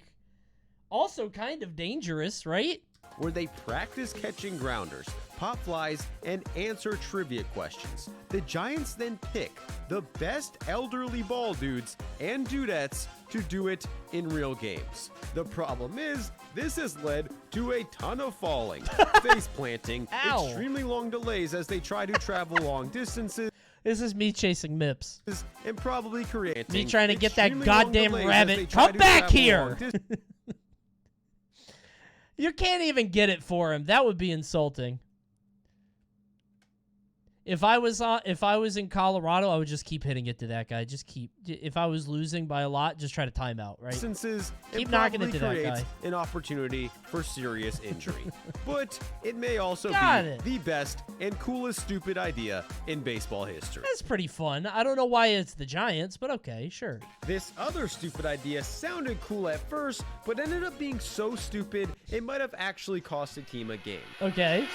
A: also kind of dangerous, right?
P: Where they practice catching grounders, pop flies, and answer trivia questions. The Giants then pick the best elderly ball dudes and dudettes to do it in real games. The problem is, this has led to a ton of falling, face planting,
A: Ow.
P: extremely long delays as they try to travel long distances.
A: This is me chasing Mips.
P: And probably creating
A: Me trying to get that
P: extremely long
A: goddamn
P: delays as they
A: rabbit.
P: try
A: Come
P: to
A: back
P: travel
A: here!
P: long dis-
A: You can't even get it for him. That would be insulting. If I was in Colorado, I would just keep hitting it to that guy. If I was losing by a lot, just try to time out, right?
P: Distances
A: Keep
P: and
A: knocking it
P: probably
A: to that
P: creates
A: guy.
P: an opportunity for serious injury. But it may also
A: Got
P: be
A: it.
P: the best and coolest stupid idea in baseball history.
A: That's pretty fun. I don't know why it's the Giants, but okay, sure.
P: This other stupid idea sounded cool at first, but ended up being so stupid it might have actually cost a team a game.
A: Okay.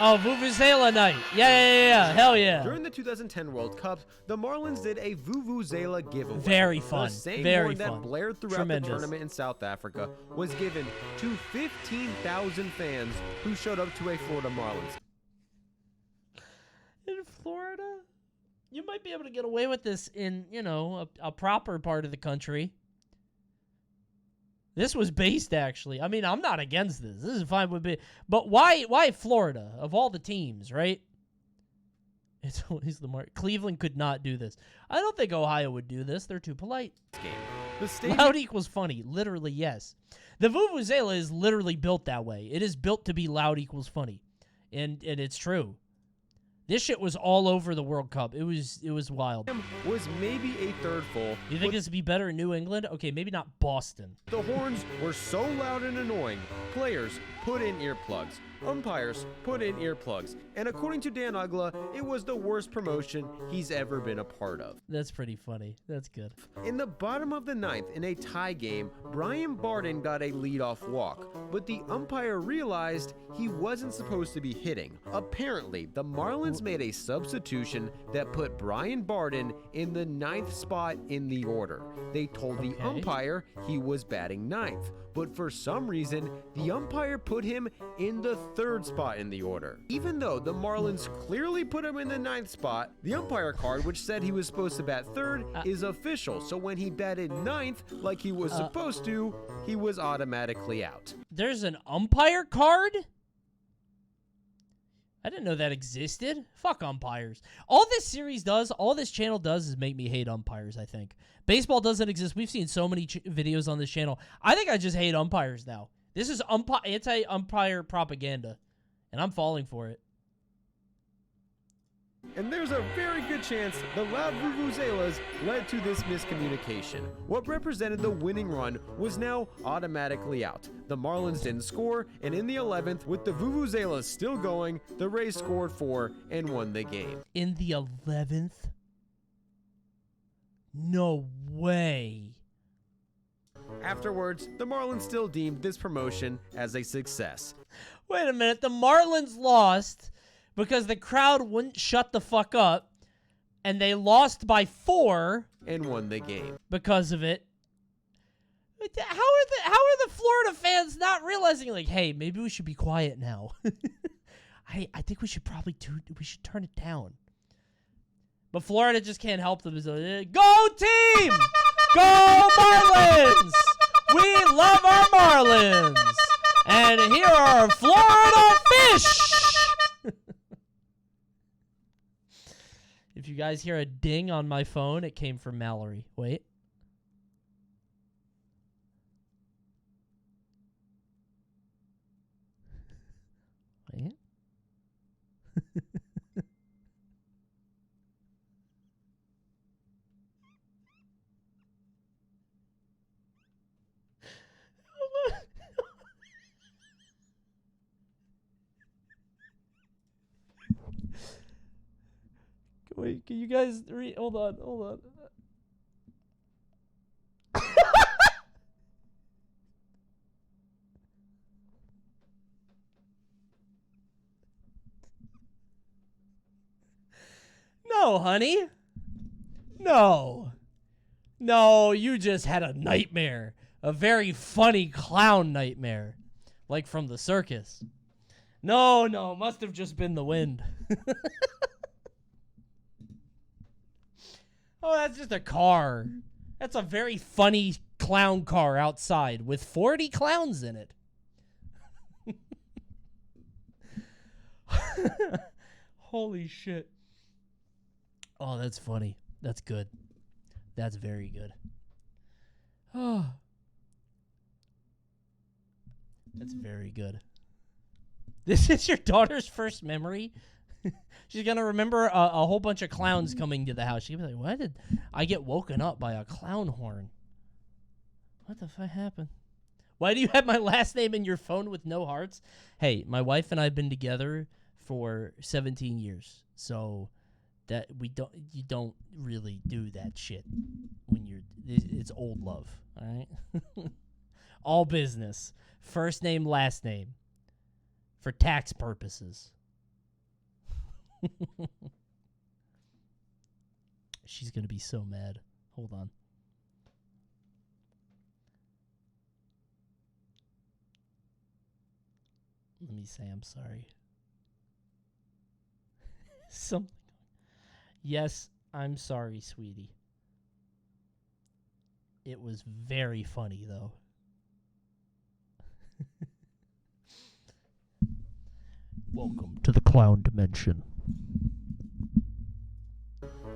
A: Oh, Vuvuzela night. Yeah. Hell yeah.
P: During the 2010 World Cup, the Marlins did a Vuvuzela giveaway.
A: Very fun.
P: The same
A: Very
P: horn
A: fun.
P: that blared throughout
A: Tremendous.
P: the tournament in South Africa was given to 15,000 fans who showed up to a Florida Marlins.
A: In Florida? You might be able to get away with this in, a proper part of the country. This was based, actually. I mean, I'm not against this. This is fine with me. But why Florida, of all the teams, right? It's always the mark. Cleveland could not do this. I don't think Ohio would do this. They're too polite.
P: The stadium
A: Loud equals funny. Literally, yes. The Vuvuzela is literally built that way. It is built to be loud equals funny. And it's true. This shit was all over the World Cup. It was wild.
P: Was maybe a third full.
A: You think this would be better in New England? Okay, maybe not Boston.
P: The horns were so loud and annoying, players put in earplugs. Umpires put in earplugs. And according to Dan Ugla, it was the worst promotion he's ever been a part of.
A: That's pretty funny. That's good.
P: In the bottom of the ninth, in a tie game, Brian Barden got a leadoff walk, but the umpire realized he wasn't supposed to be hitting. Apparently, the Marlins made a substitution that put Brian Barden in the ninth spot in the order. They told the umpire he was batting ninth, but for some reason, the umpire put him in the third spot in the order. Even though the Marlins clearly put him in the ninth spot, the umpire card, which said he was supposed to bat third, is official. So when he batted ninth, like he was supposed to, he was automatically out.
A: There's an umpire card? I didn't know that existed. Fuck umpires. All this series does, all this channel does is make me hate umpires, I think. Baseball doesn't exist. We've seen so many videos on this channel. I think I just hate umpires now. This is anti-umpire propaganda, and I'm falling for it.
P: And there's a very good chance the loud vuvuzelas led to this miscommunication. What represented the winning run was now automatically out. The Marlins didn't score, and in the 11th, with the vuvuzelas still going, the Rays scored 4 and won the game.
A: In the 11th? No way.
P: Afterwards, the Marlins still deemed this promotion as a success.
A: Wait a minute. The Marlins lost because the crowd wouldn't shut the fuck up, and they lost by 4
P: and won the game
A: because of it. How are the Florida fans not realizing, like, hey, maybe we should be quiet now? I think we should turn it down. But Florida just can't help them. Go team! Go Marlins! We love our Marlins! And here are our Florida fish! If you guys hear a ding on my phone, it came from Mallory. Wait. Wait. Wait, can you guys read? Hold on. No, honey. No. No, you just had a nightmare. A very funny clown nightmare. Like from the circus. No, must have just been the wind. Oh, that's just a car. That's a very funny clown car outside with 40 clowns in it. Holy shit. Oh, that's funny. That's good. That's very good. Oh. That's very good. This is your daughter's first memory? She's going to remember a whole bunch of clowns coming to the house. She'll be like, why did I get woken up by a clown horn? What the fuck happened? Why do you have my last name in your phone with no hearts? Hey, my wife and I have been together for 17 years. So that you don't really do that shit when it's old love, all right? All business. First name, last name. For tax purposes. She's going to be so mad. Hold on. Let me say I'm sorry. Something. Yes, I'm sorry, sweetie. It was very funny, though. Welcome to the clown dimension.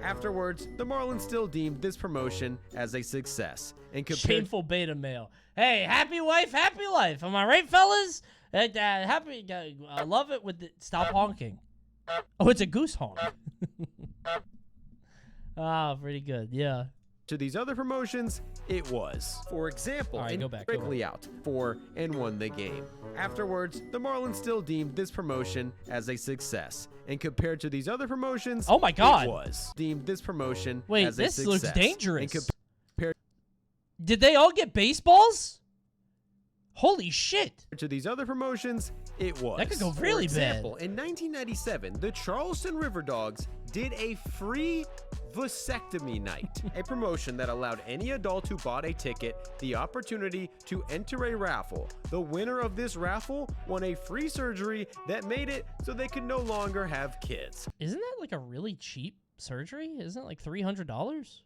P: Afterwards, the Marlins still deemed this promotion as a success. And
A: Shameful beta male. Hey, happy wife, happy life. Am I right, fellas? Happy. I love it with the... Stop honking. Oh, it's a goose honk. Pretty good. Yeah.
P: To these other promotions, it was. For example,
A: right, go back.
P: Wrigley out for and won the game. Afterwards, the Marlins still deemed this promotion as a success. And compared to these other promotions,
A: oh my God,
P: it was deemed this promotion
A: Wait,
P: as a
A: this
P: success.
A: looks dangerous. Did they all get baseballs? Holy shit.
P: To these other promotions, it was.
A: That could go really
P: For example,
A: bad.
P: In 1997, the Charleston River Dogs did a free vasectomy night, a promotion that allowed any adult who bought a ticket the opportunity to enter a raffle. The winner of this raffle won a free surgery that made it so they could no longer have kids.
A: Isn't that like a really cheap surgery? Isn't it like $300?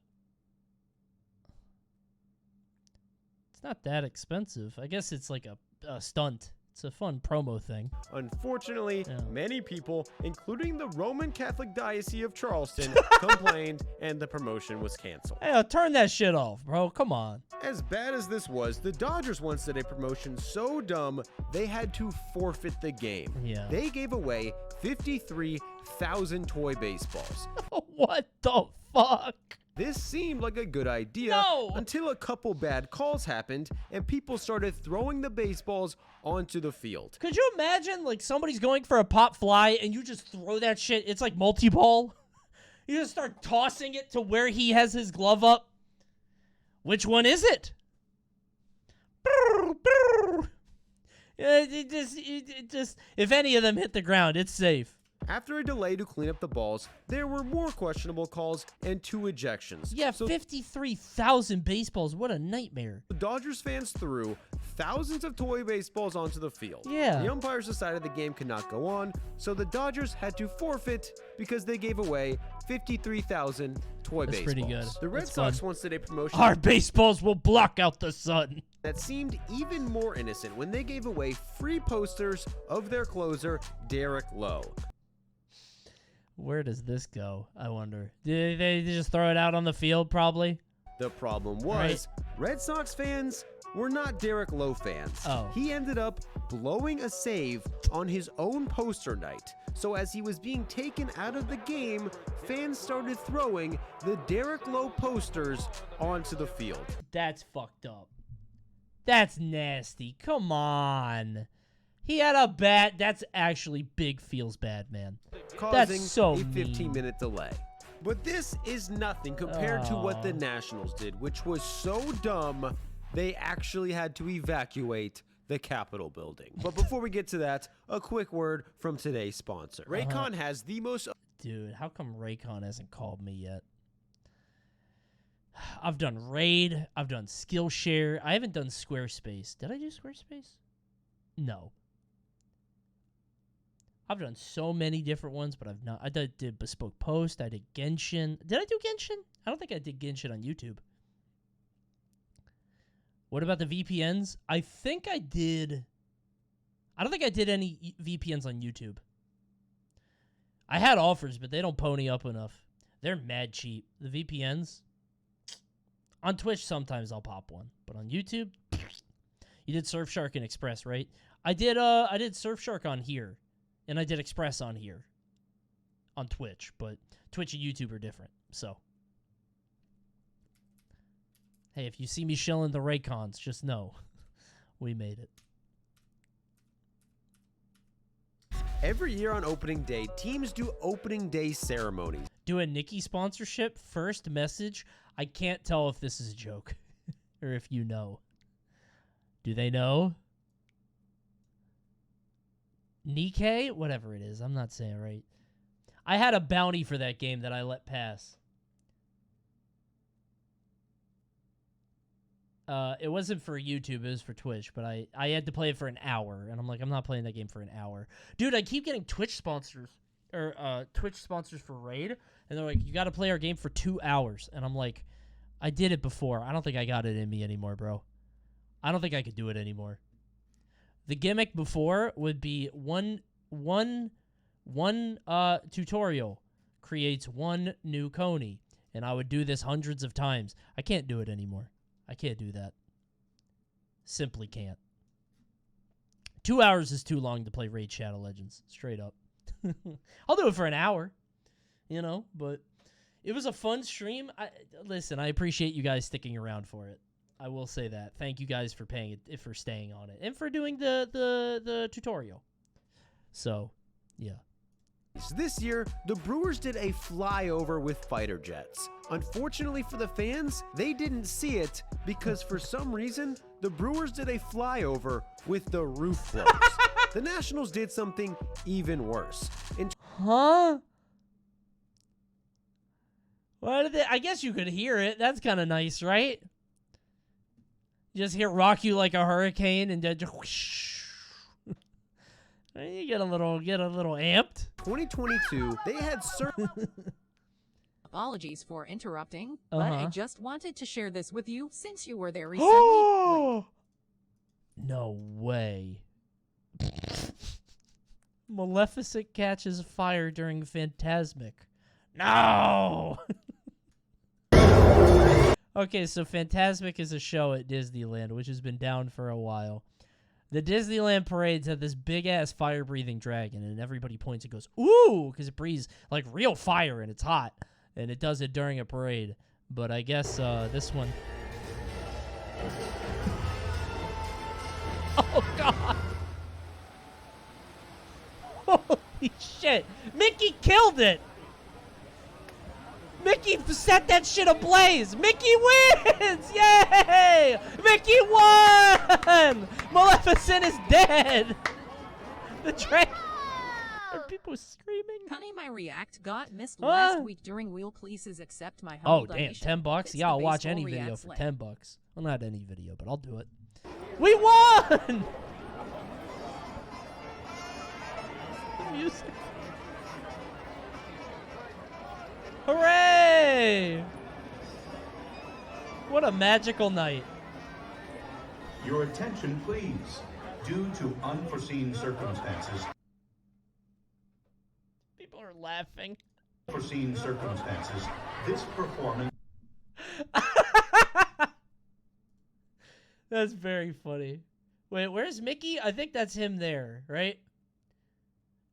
A: It's not that expensive. I guess it's like a stunt. It's a fun promo thing.
P: Unfortunately, many people, including the Roman Catholic Diocese of Charleston, complained and the promotion was canceled.
A: Hey, turn that shit off, bro. Come on.
P: As bad as this was, the Dodgers once did a promotion so dumb, they had to forfeit the game.
A: Yeah.
P: They gave away 53,000 toy baseballs.
A: What the fuck?
P: This seemed like a good idea until a couple bad calls happened and people started throwing the baseballs onto the field.
A: Could you imagine, like, somebody's going for a pop fly and you just throw that shit? It's like multi-ball. You just start tossing it to where he has his glove up. Which one is it? It just, if any of them hit the ground, it's safe.
P: After a delay to clean up the balls, there were more questionable calls and 2 ejections.
A: Yeah, 53,000 baseballs. What a nightmare.
P: The Dodgers fans threw thousands of toy baseballs onto the field.
A: Yeah.
P: The umpires decided the game could not go on, so the Dodgers had to forfeit because they gave away 53,000 toy baseballs.
A: Pretty good.
P: The Red Sox once did a promotion.
A: Our baseballs will block out the sun.
P: That seemed even more innocent when they gave away free posters of their closer, Derek Lowe.
A: Where does this go, I wonder? Did they just throw it out on the field, probably?
P: The problem was, Red Sox fans were not Derek Lowe fans.
A: Oh.
P: He ended up blowing a save on his own poster night. So as he was being taken out of the game, fans started throwing the Derek Lowe posters onto the field.
A: That's fucked up. That's nasty. Come on. He had a bat. That's actually big feels bad, man.
P: Causing
A: That's so
P: a 15-minute delay. But this is nothing compared to what the Nationals did, which was so dumb, they actually had to evacuate the Capitol building. But before we get to that, a quick word from today's sponsor. Raycon has the most...
A: Dude, how come Raycon hasn't called me yet? I've done Raid. I've done Skillshare. I haven't done Squarespace. Did I do Squarespace? No. I've done so many different ones, but I've not. I did Bespoke Post. I did Genshin. Did I do Genshin? I don't think I did Genshin on YouTube. What about the VPNs? I think I did. I don't think I did any VPNs on YouTube. I had offers, but they don't pony up enough. They're mad cheap. The VPNs. On Twitch, sometimes I'll pop one, but on YouTube, you did Surfshark and Express, right? I did Surfshark on here, and I did Express on here, on Twitch, but Twitch and YouTube are different. So, hey, if you see me shilling the Raycons, just know we made it.
P: Every year on opening day, teams do opening day ceremonies.
A: Do a Nikki sponsorship first message. I can't tell if this is a joke or if you know. Do they know? Nikkei? Whatever it is. I'm not saying it right. I had a bounty for that game that I let pass. It wasn't for YouTube. It was for Twitch. But I had to play it for an hour. And I'm like, I'm not playing that game for an hour. Dude, I keep getting Twitch sponsors. Or Twitch sponsors for Raid. And they're like, you got to play our game for 2 hours. And I'm like, I did it before. I don't think I got it in me anymore, bro. I don't think I could do it anymore. The gimmick before would be one tutorial creates one new Coney. And I would do this hundreds of times. I can't do it anymore. I can't do that. Simply can't. 2 hours is too long to play Raid Shadow Legends. Straight up. I'll do it for an hour. You know, but it was a fun stream. Listen, I appreciate you guys sticking around for it. I will say that. Thank you guys for for staying on it and for doing the tutorial. So, yeah.
P: This year, the Brewers did a flyover with fighter jets. Unfortunately for the fans, they didn't see it because for some reason, the Brewers did a flyover with the roof closed. The Nationals did something even worse.
A: Huh? Why did they? I guess you could hear it. That's kind of nice, right? You just hear "Rock You Like a Hurricane" and then just whoosh. You get a little amped.
P: 2022, they had certain.
B: Apologies for interrupting, but I just wanted to share this with you since you were there recently.
A: No way. Maleficent catches fire during Phantasmic. No! Okay, so Phantasmic is a show at Disneyland, which has been down for a while. The Disneyland parades have this big-ass fire-breathing dragon, and everybody points and goes, ooh, because it breathes like real fire, and it's hot. And it does it during a parade. But I guess this one... Oh, God! Holy shit! Mickey killed it! Mickey set that shit ablaze! Mickey wins! Yay! Mickey won! Maleficent is dead! The dragon... Are people screaming?
B: Honey, my react got missed last week during Wheel Pleases Accept My Humble
A: Oh, damn.
B: Donation.
A: $10? Yeah, I'll watch any video
B: Reacts
A: for
B: link.
A: $10. Well, not any video, but I'll do it. We won! The music. Hooray! What a magical night.
Q: Your attention, please. Due to unforeseen circumstances.
A: People are laughing.
Q: Unforeseen circumstances. This performance.
A: That's very funny. Wait, where's Mickey? I think that's him there, right?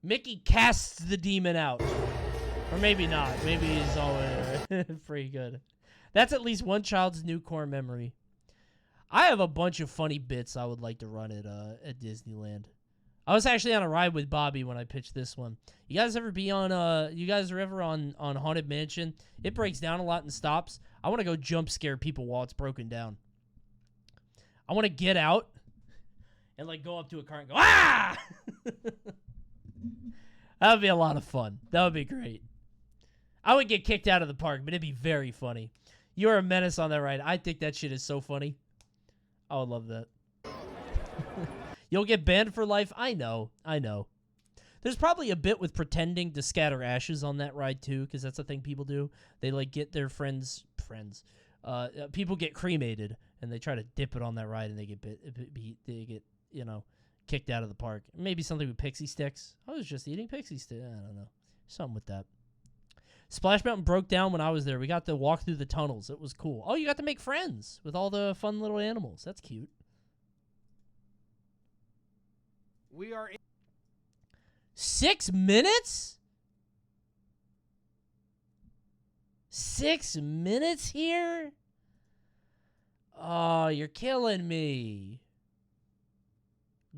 A: Mickey casts the demon out. Or maybe not. Maybe he's always pretty good. That's at least one child's new core memory. I have a bunch of funny bits I would like to run at Disneyland. I was actually on a ride with Bobby when I pitched this one. You guys ever be on you guys are ever on Haunted Mansion? It breaks down a lot and stops. I want to go jump scare people while it's broken down. I want to get out and like go up to a car and go, ah! That would be a lot of fun. That would be great. I would get kicked out of the park, but it'd be very funny. You're a menace on that ride. I think that shit is so funny. I would love that. You'll get banned for life. I know. There's probably a bit with pretending to scatter ashes on that ride too, because that's a thing people do. They like get their friends. People get cremated and they try to dip it on that ride and they get they get kicked out of the park. Maybe something with pixie sticks. I was just eating pixie sticks. I don't know. Something with that. Splash Mountain broke down when I was there. We got to walk through the tunnels. It was cool. Oh, you got to make friends with all the fun little animals. That's cute.
P: We are
A: 6 minutes? 6 minutes here? Oh, you're killing me.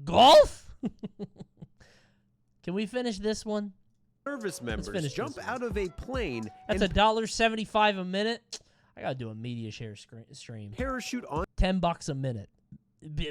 A: Golf? Can we finish this one?
P: Service members jump out of a plane.
A: That's $1.75 a minute. I gotta do a media share stream.
P: Parachute on
A: $10 a minute.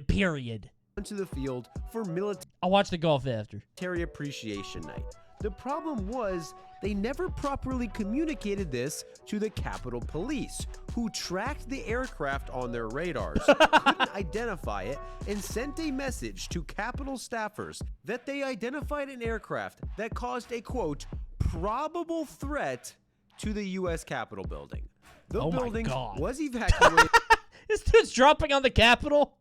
A: Period.
P: Onto the field for military.
A: I'll watch the golf after.
P: Appreciation night. The problem was they never properly communicated this to the Capitol Police, who tracked the aircraft on their radars, couldn't identify it, and sent a message to Capitol staffers that they identified an aircraft that caused a, quote, probable threat to the U.S. Capitol building. The building was evacuated.
A: This dude's dropping on the Capitol.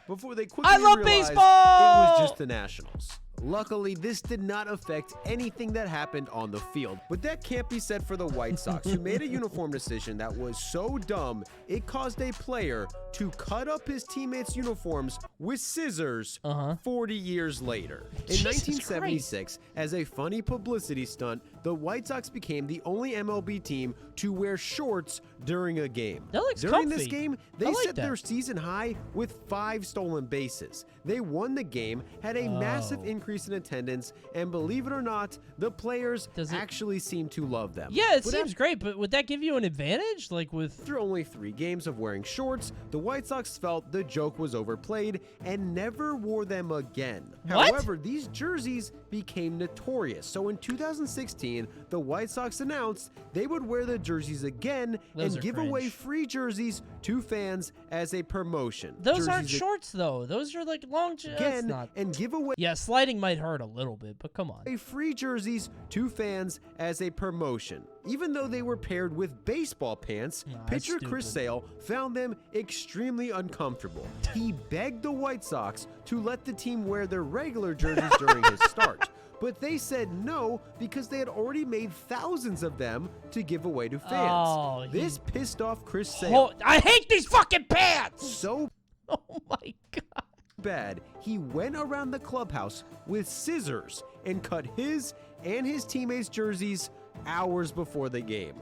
P: Before they quickly
A: I love
P: realized
A: baseball!
P: It was just the Nationals. Luckily, this did not affect anything that happened on the field. But that can't be said for the White Sox, who made a uniform decision that was so dumb, it caused a player to cut up his teammates' uniforms with scissors 40 years later. In 1976, as a funny publicity stunt, the White Sox became the only MLB team to wear shorts during a game.
A: That looks
P: During
A: comfy.
P: this game, they
A: I like
P: set their season high with 5 stolen bases. They won the game, had a massive increase in attendance, and believe it or not, the players actually seem to love them.
A: Yeah, it seems great, but would that give you an advantage? Like with
P: After only 3 games of wearing shorts, the White Sox felt the joke was overplayed and never wore them again.
A: What?
P: However, these jerseys became notorious. So in 2016, the White Sox announced they would wear the jerseys again and give away free jerseys to fans as a promotion.
A: Those aren't shorts though. Those are like long
P: again and give away.
A: Yeah, sliding might hurt a little bit, but come on.
P: Free jerseys to fans as a promotion. Even though they were paired with baseball pants, pitcher Chris Sale found them extremely uncomfortable. He begged the White Sox to let the team wear their regular jerseys during his start. But they said no because they had already made thousands of them to give away to fans.
A: Oh,
P: this pissed off Chris Sale.
A: I hate these fucking pants!
P: So
A: oh my God.
P: Bad, he went around the clubhouse with scissors and cut his and his teammates' jerseys hours before the game.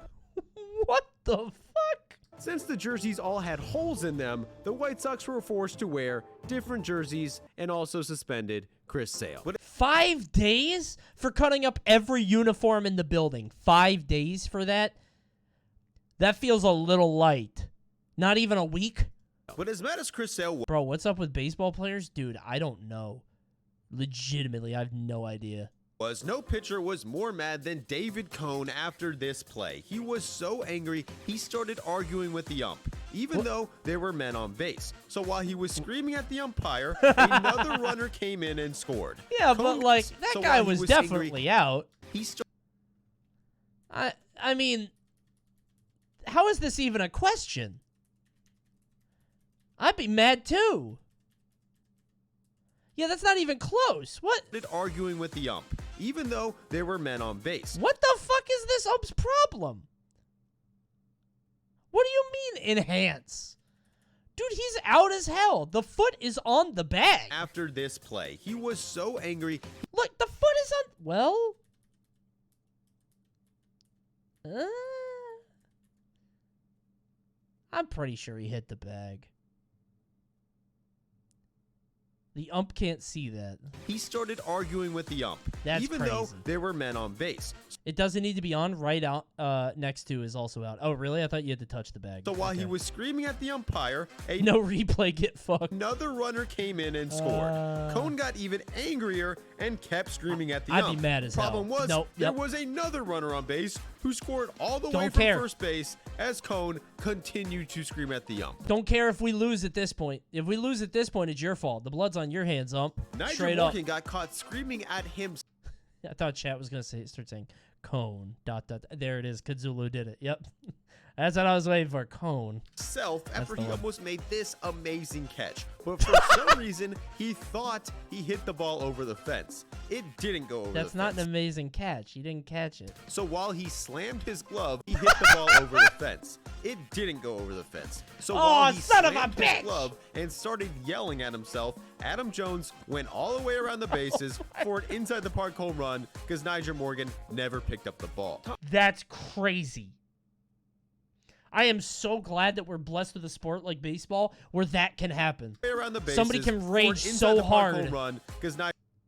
A: What the fuck?
P: Since the jerseys all had holes in them, the White Sox were forced to wear different jerseys and also suspended Chris Sale.
A: 5 days for cutting up every uniform in the building? 5 days for that? That feels a little light. Not even a week?
P: But as mad as Chris Sale was,
A: bro, what's up with baseball players? Dude, I don't know. Legitimately, I have no idea.
P: No pitcher was more mad than David Cone after this play. He was so angry, he started arguing with the ump, even though there were men on base. So while he was screaming at the umpire, another runner came in and scored.
A: Yeah, but like, that guy was definitely out. I mean, how is this even a question? I'd be mad too. Yeah, that's not even close. What?
P: Arguing with the ump, even though there were men on base.
A: What the fuck is this ump's problem? What do you mean enhance? Dude, he's out as hell. The foot is on the bag.
P: After this play, he was so angry.
A: Look, the foot is on... Well... I'm pretty sure he hit the bag. The ump can't see that.
P: He started arguing with the ump,
A: That's
P: even
A: crazy.
P: though there were men on base.
A: It doesn't need to be on. Right out next to is also out. Oh, really? I thought you had to touch the bag.
P: So while he was screaming at the umpire,
A: no replay, get fucked.
P: Another runner came in and scored. Cone got even angrier and kept screaming at the ump.
A: I'd be mad as hell.
P: Problem was,
A: Nope,
P: there
A: yep.
P: was another runner on base who scored all the way
A: Don't
P: from
A: care.
P: first base as Cone continued to scream at the ump.
A: Don't care if we lose at this point. If we lose at this point, it's your fault. The blood's on your hands, ump.
P: Nigel
A: Straight
P: Morgan
A: up.
P: got caught screaming at him.
A: I thought chat was gonna start saying Cone. ... There it is. Kazulu did it. Yep. That's what I was waiting for. Cone.
P: After he almost made this amazing catch, but for some reason he thought he hit the ball over the fence. It didn't go over the fence.
A: That's not an amazing catch. He didn't catch it.
P: So while he slammed his glove, he hit the ball over the fence. It didn't go over the fence. So while he
A: son of a
P: slammed his
A: bitch!
P: glove and started yelling at himself, Adam Jones went all the way around the bases for an inside the park home run because Nigel Morgan never picked up the ball.
A: That's crazy. I am so glad that we're blessed with a sport like baseball where that can happen.
P: Around the bases
A: Somebody can
P: for an
A: rage
P: inside
A: so
P: the park
A: hard
P: home run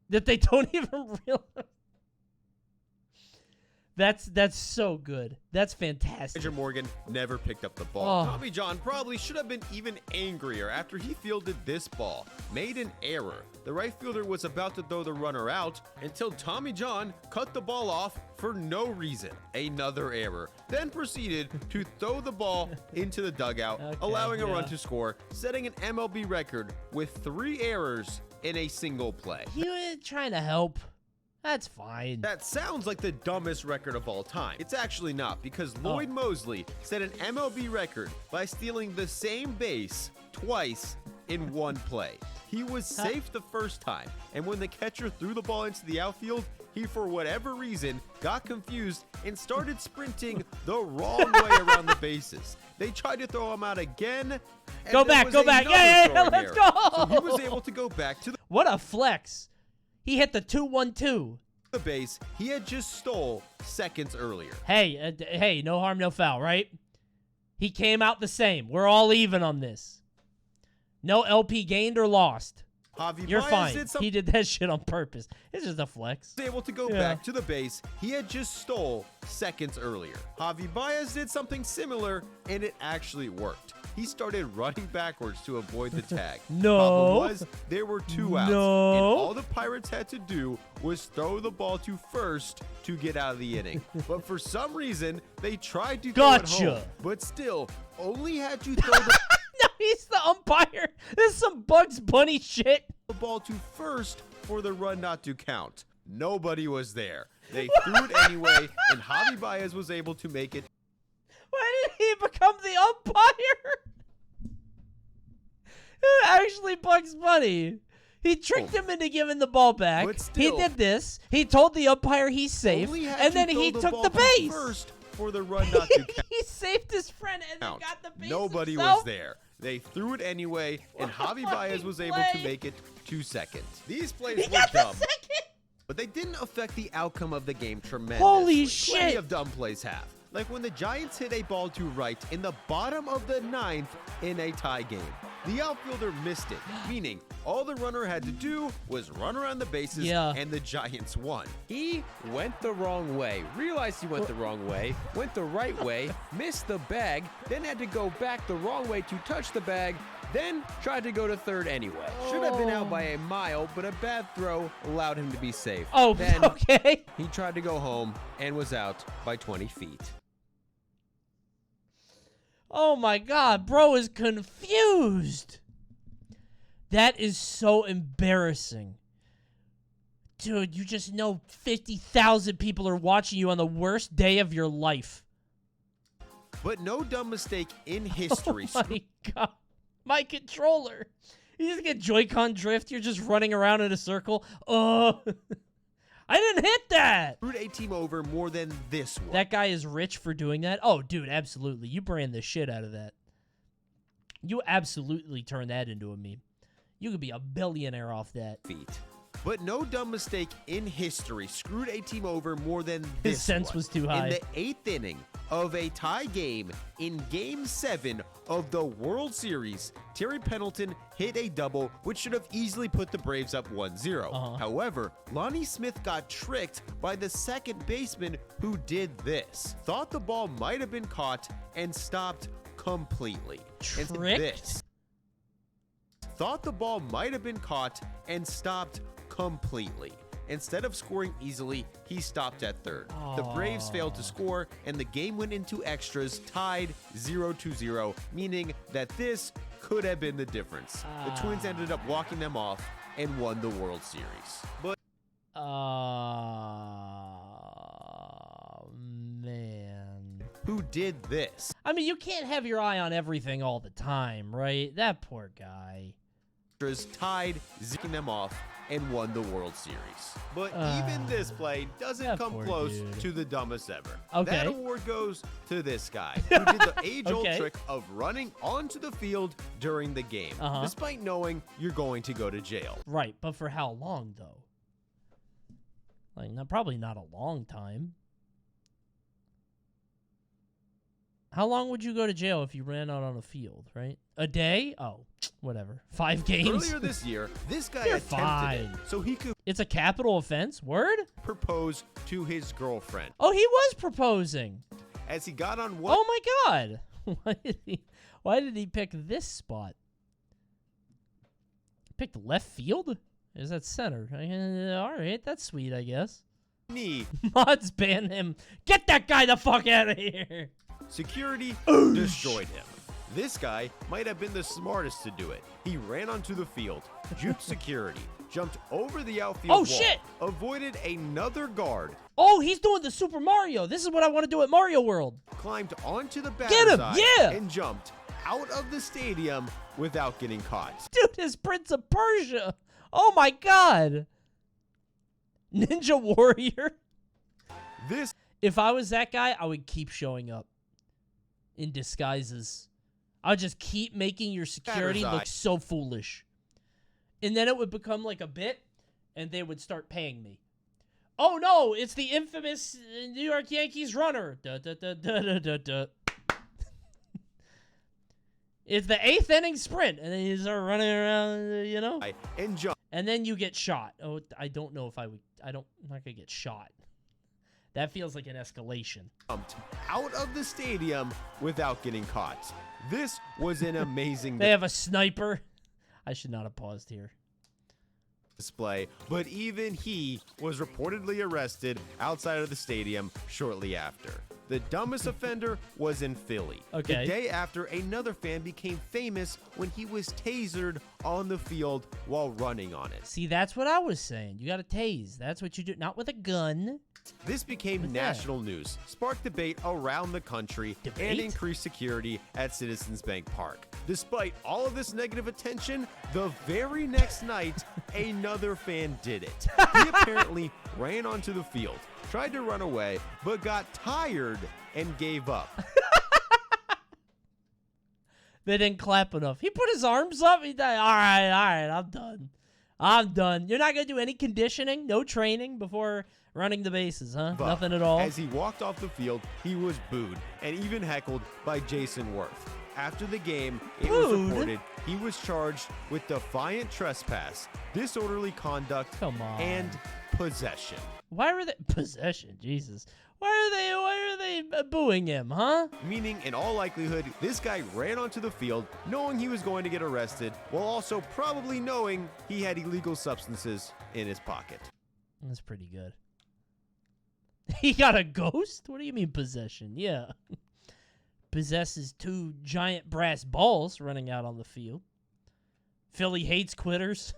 A: that they don't even realize. That's so good. That's fantastic.
P: Nigel Morgan never picked up the ball.
A: Oh.
P: Tommy John probably should have been even angrier after he fielded this ball. Made an error. The right fielder was about to throw the runner out until Tommy John cut the ball off for no reason. Another error. Then proceeded to throw the ball into the dugout, allowing a run to score, setting an MLB record with 3 errors in a single play.
A: You ain't trying to help. That's fine.
P: That sounds like the dumbest record of all time. It's actually not, because Lloyd Mosley set an MLB record by stealing the same base twice in one play. He was safe the first time, and when the catcher threw the ball into the outfield, he, for whatever reason, got confused and started sprinting the wrong way around the bases. They tried to throw him out again. And
A: Go
P: there
A: back,
P: was
A: go back.
P: another
A: Yeah,
P: throwing
A: let's
P: error.
A: go.
P: So he was able to go back to the
A: What a flex. He hit the 2-1-2.
P: The base he had just stole seconds earlier.
A: Hey, no harm, no foul, right? He came out the same. We're all even on this. No LP gained or lost.
P: Javi
A: You're
P: Baez
A: fine. He did that shit on purpose. It's just a flex.
P: Was able to go back to the base he had just stole seconds earlier. Javi Baez did something similar, and it actually worked. He started running backwards to avoid the tag.
A: No.
P: Problem was, there were 2 outs,
A: No.
P: and all the Pirates had to do was throw the ball to first to get out of the inning. But for some reason, they tried to throw it home, but still only had to throw the
A: No, he's the umpire. This is some Bugs Bunny shit.
P: The ball to first for the run not to count. Nobody was there. They threw it anyway, and Javi Baez was able to make it.
A: Why did he become the umpire? Actually, Bugs Bunny. He tricked him into giving the ball back.
P: But
A: He
P: still,
A: did this. He told the umpire he's safe,
P: Only had
A: and
P: to
A: then
P: throw
A: he
P: the
A: took
P: ball
A: the
P: to
A: base.
P: first for the run not to count.
A: He saved his friend and then got the base
P: Nobody
A: himself.
P: was there. They threw it anyway, and Javi Baez was able to make it 2 seconds. These plays were dumb, but they didn't affect the outcome of the game tremendously.
A: Holy
P: Plenty
A: shit.
P: of dumb plays have. Like when the Giants hit a ball to right in the bottom of the 9th in a tie game. The outfielder missed it, meaning all the runner had to do was run around the bases, and the Giants won.
R: He went the wrong way, realized he went the wrong way, went the right way, missed the bag, then had to go back the wrong way to touch the bag, then tried to go to third anyway. Should have been out by a mile, but a bad throw allowed him to be safe.
A: Oh,
R: then
A: okay.
R: He tried to go home and was out by 20 feet.
A: Oh my God, bro is confused. That is so embarrassing. Dude, you just know 50,000 people are watching you on the worst day of your life.
P: But no dumb mistake in history.
A: Oh my God. My controller. You just get Joy-Con drift. You're just running around in a circle. Oh. I didn't hit that.
P: Screwed a team over more than this one.
A: That guy is rich for doing that? Oh, dude, absolutely. You brand the shit out of that. You absolutely turn that into a meme. You could be a billionaire off that.
P: But no dumb mistake in history screwed a team over more than this
A: His sense
P: one.
A: was too high.
P: In the 8th inning of a tie game in Game 7 of the World Series, Terry Pendleton hit a double, which should have easily put the Braves up 1-0. However, Lonnie Smith got tricked by the second baseman who did this. Thought the ball might have been caught and stopped completely. And this. Thought the ball might have been caught and stopped completely. Instead of scoring easily, he stopped at third. The Braves failed to score, and the game went into extras, tied 0-0, meaning that this could have been the difference. The Twins ended up walking them off and won the World Series. But
A: man.
P: Who did this?
A: I mean, you can't have your eye on everything all the time, right? That poor guy.
P: Tied, zicking them off, and won the World Series. But even this play doesn't come close to the dumbest ever.
A: Okay.
P: That award goes to this guy, who did the age-old trick of running onto the field during the game, despite knowing you're going to go to jail.
A: Right, but for how long, though? Like, probably not a long time. How long would you go to jail if you ran out on a field, right? A day? Oh, whatever. 5 games?
P: Earlier this year, this guy attempted it so he could...
A: It's a capital offense? Word?
P: Propose to his girlfriend.
A: Oh, he was proposing.
P: As he got on one...
A: Oh, my God. Why did he pick this spot? Picked left field? Is that center? All right, that's sweet, I guess.
P: Knee.
A: Mods ban him. Get that guy the fuck out of here.
P: Security destroyed him. This guy might have been the smartest to do it. He ran onto the field, juked security, jumped over the outfield wall,
A: shit!
P: Avoided another guard.
A: Oh, he's doing the Super Mario. This is what I want to do at Mario World.
P: Climbed onto the batter's
A: him,
P: eye
A: yeah!
P: and jumped out of the stadium without getting caught.
A: Dude is Prince of Persia. Oh my God. Ninja Warrior. If I was that guy, I would keep showing up in disguises. I would just keep making your security look so foolish. And then it would become like a bit, and they would start paying me. Oh no, it's the infamous New York Yankees runner. Da, da, da, da, da, da, da. It's the 8th inning sprint, and then you start running around, you know? And then you get shot. Oh, I don't know if I would. I'm not going to get shot. That feels like an escalation.
P: Jumped out of the stadium without getting caught. This was an amazing
A: They have a sniper. I should not have paused here.
P: Display, but even he was reportedly arrested outside of the stadium shortly after. The dumbest offender was in Philly.
A: Okay.
P: The day after, another fan became famous when he was tasered on the field while running on it.
A: See, that's what I was saying. You got to tase. That's what you do. Not with a gun.
P: This became national news, sparked debate around the country, and increased security at Citizens Bank Park. Despite all of this negative attention, the very next night, another fan did it. He apparently ran onto the field, tried to run away, but got tired and gave up.
A: They didn't clap enough. He put his arms up. He died. All right, I'm done. I'm done. You're not going to do any conditioning, no training before running the bases, huh? Nothing at all?
P: As he walked off the field, he was booed and even heckled by Jason Worth. After the game, it was reported he was charged with defiant trespass, disorderly conduct, and possession.
A: Why were they possession? Jesus. Why are they booing him, huh?
P: Meaning, in all likelihood, this guy ran onto the field knowing he was going to get arrested, while also probably knowing he had illegal substances in his pocket.
A: That's pretty good. He got a ghost? What do you mean possession? Yeah. Possesses 2 giant brass balls running out on the field. Philly hates quitters.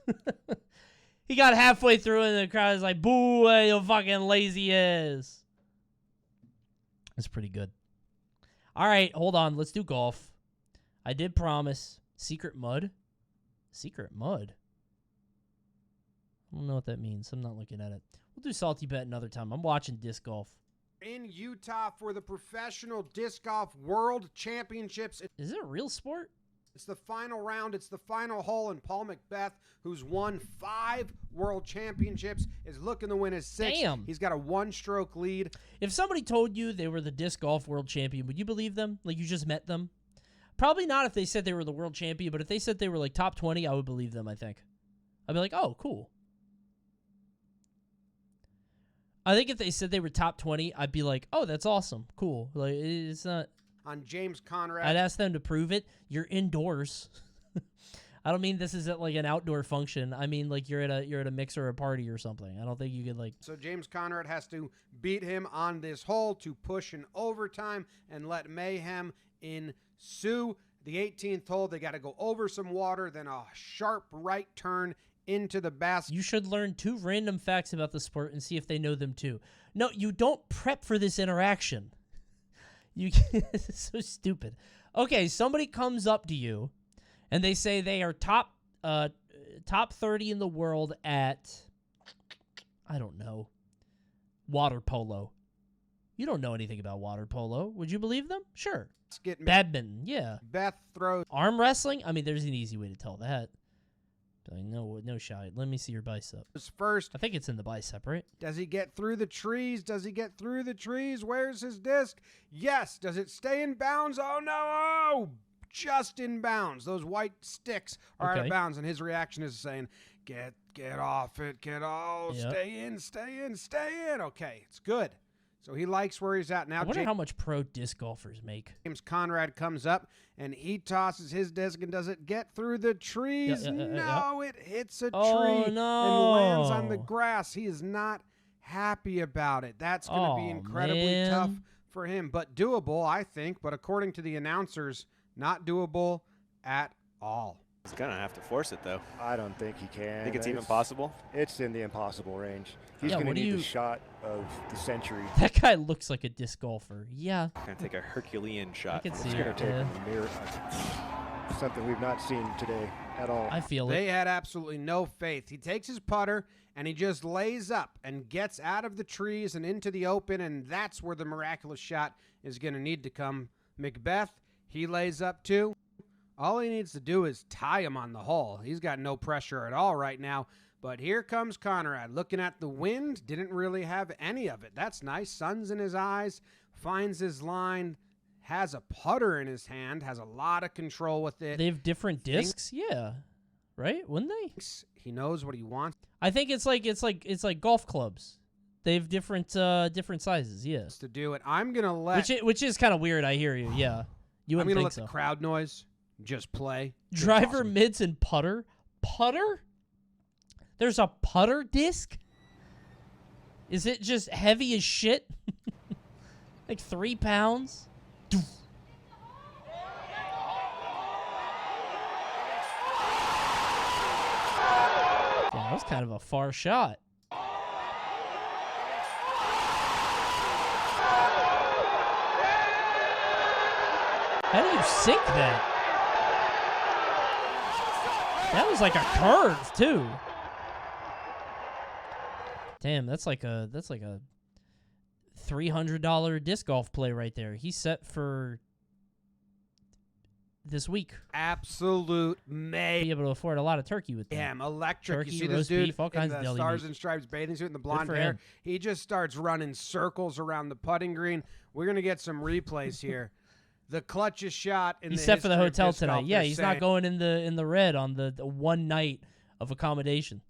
A: He got halfway through and the crowd is like, boo, you fucking lazy ass. That's pretty good. All right, hold on. Let's do golf. I did promise. Secret mud? Secret mud? I don't know what that means. I'm not looking at it. We'll do Salty Bet another time. I'm watching disc golf.
S: In Utah for the Professional Disc Golf World Championships.
A: Is it a real sport?
P: It's the final round. It's the final hole, and Paul Macbeth, who's won 5 world championships, is looking to win his 6th.
A: Damn.
P: He's got a 1-stroke lead.
A: If somebody told you they were the disc golf world champion, would you believe them? Like, you just met them? Probably not if they said they were the world champion, but if they said they were, like, top 20, I would believe them, I think. I'd be like, oh, cool. I think if they said they were top 20, I'd be like, oh, that's awesome. Cool. Like, it's not...
P: On James Conrad.
A: I'd ask them to prove it. You're indoors. I don't mean this is at like an outdoor function. I mean like you're at a mix or a party or something. I don't think you could like.
P: So James Conrad has to beat him on this hole to push in overtime and let mayhem ensue. The 18th hole, they got to go over some water, then a sharp right turn into the basket.
A: You should learn 2 random facts about the sport and see if they know them too. No, you don't prep for this interaction. This is so stupid. Okay, somebody comes up to you, and they say they are top 30 in the world at, I don't know, water polo. You don't know anything about water polo. Would you believe them? Sure. Badminton, yeah.
P: Beth throws.
A: Arm wrestling? I mean, there's an easy way to tell that. No shot. Let me see your bicep.
P: First.
A: I think it's in the bicep, right?
P: Does he get through the trees? Does he get through the trees? Where's his disc? Yes. Does it stay in bounds? Oh, no. Oh, just in bounds. Those white sticks are out of bounds, and his reaction is saying, get off it. Get off. Yep. Stay in, stay in, stay in. Okay, it's good. So he likes where he's at now.
A: I wonder how much pro disc golfers make.
P: James Conrad comes up, and he tosses his disc, and does it get through the trees? No, it hits a tree and lands on the grass. He is not happy about it. That's going to be incredibly tough for him, but doable, I think. But according to the announcers, not doable at all.
S: He's going to have to force it, though.
T: I don't think he can.
S: Think it's even possible?
T: It's in the impossible range. He's going to need the shot of the century.
A: That guy looks like a disc golfer. Yeah.
S: Going to take a Herculean shot.
A: I can see
T: it's going to take a mirror. Something we've not seen today at all.
A: I feel
P: They had absolutely no faith. He takes his putter, and he just lays up and gets out of the trees and into the open, and that's where the miraculous shot is going to need to come. Macbeth, he lays up too. All he needs to do is tie him on the hole. He's got no pressure at all right now. But here comes Conrad. Looking at the wind, didn't really have any of it. That's nice. Sun's in his eyes, finds his line, has a putter in his hand, has a lot of control with it.
A: They have different discs? Yeah. Right? Wouldn't they?
P: He knows what he wants.
A: I think it's like golf clubs. They have different sizes, yeah.
P: To do it. I'm going to let
A: Which is kind of weird, I hear you. Yeah. You wouldn't think so.
P: The crowd noise just play.
A: Driver, mids, and putter? Putter? There's a putter disc? Is it just heavy as shit? Like 3 pounds? Damn, that was kind of a far shot. How do you sink that? That was like a curve too. Damn, that's like a $300 disc golf play right there. He's set for this week.
P: Absolute may
A: be able to afford a lot of turkey with that.
P: Damn, electric.
A: Turkey,
P: you see
A: roast
P: this dude
A: beef, all kinds
P: in
A: of
P: the
A: deli
P: Stars
A: meat.
P: and Stripes bathing suit and the blonde
A: for
P: hair.
A: him.
P: He just starts running circles around the putting green. We're gonna get some replays here. The clutchest shot in
A: He's
P: the
A: set for the
P: history of
A: hotel
P: disc
A: tonight.
P: golf,
A: Yeah,
P: they're
A: he's not
P: saying.
A: going in the red on the one night of accommodation.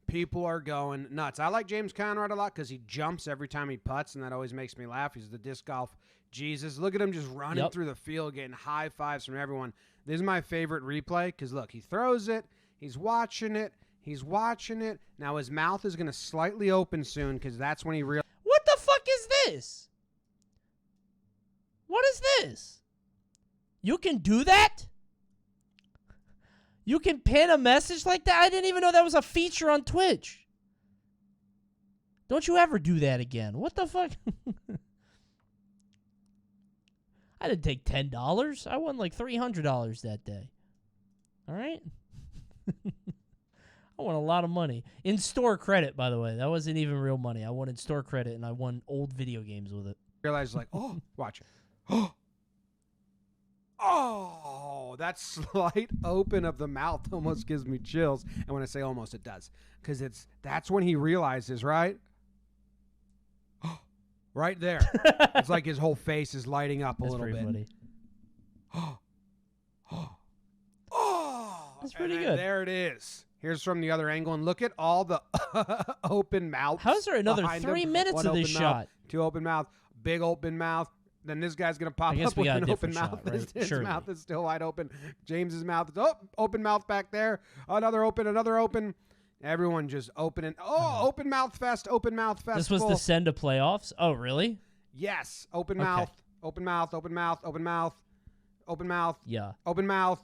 P: People are going nuts. I like James Conrad a lot because he jumps every time he putts, and that always makes me laugh. He's the disc golf Jesus. Look at him just running through the field, getting high fives from everyone. This is my favorite replay because, look, he throws it. He's watching it. He's watching it. Now his mouth is going to slightly open soon because that's when he realizes.
A: What the fuck is this? What is this? You can do that? You can pin a message like that? I didn't even know that was a feature on Twitch. Don't you ever do that again. What the fuck? I didn't take $10. I won like $300 that day. All right? I won a lot of money. In store credit, by the way. That wasn't even real money. I won in store credit, and I won old video games with it.
P: Realized, like, oh, watch it. Oh,
B: that slight open of the mouth almost gives me chills. And when I say almost, it does. Because that's when he realizes, right? Right there. It's like his whole face is lighting up a little bit.
A: Funny. That's pretty good.
B: There it is. Here's from the other angle, and look at all the open mouths.
A: How is there another
B: behind
A: 3
B: him.
A: minutes
B: One
A: of this
B: open mouth,
A: shot?
B: 2 open mouth, big open mouth. Then this guy's going to pop up with an open mouth.
A: Shot, right?
B: His
A: Surely.
B: mouth is still wide open. James's mouth is open mouth back there. Another open. Everyone just opening. Open mouth fest, open mouth festival.
A: This was the send to playoffs? Oh, really?
B: Yes. Open mouth, open mouth, open mouth, open mouth, open mouth.
A: Yeah.
B: Open mouth.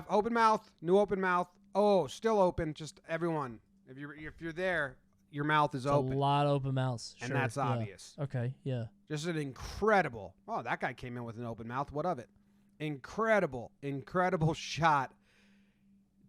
B: Open mouth, new open mouth. Oh, still open. Just everyone. If you're there, your mouth is open.
A: A lot of open mouths.
B: And
A: Sure,
B: that's
A: yeah.
B: obvious.
A: Okay, yeah.
B: Just an incredible. Oh, that guy came in with an open mouth. What of it? Incredible shot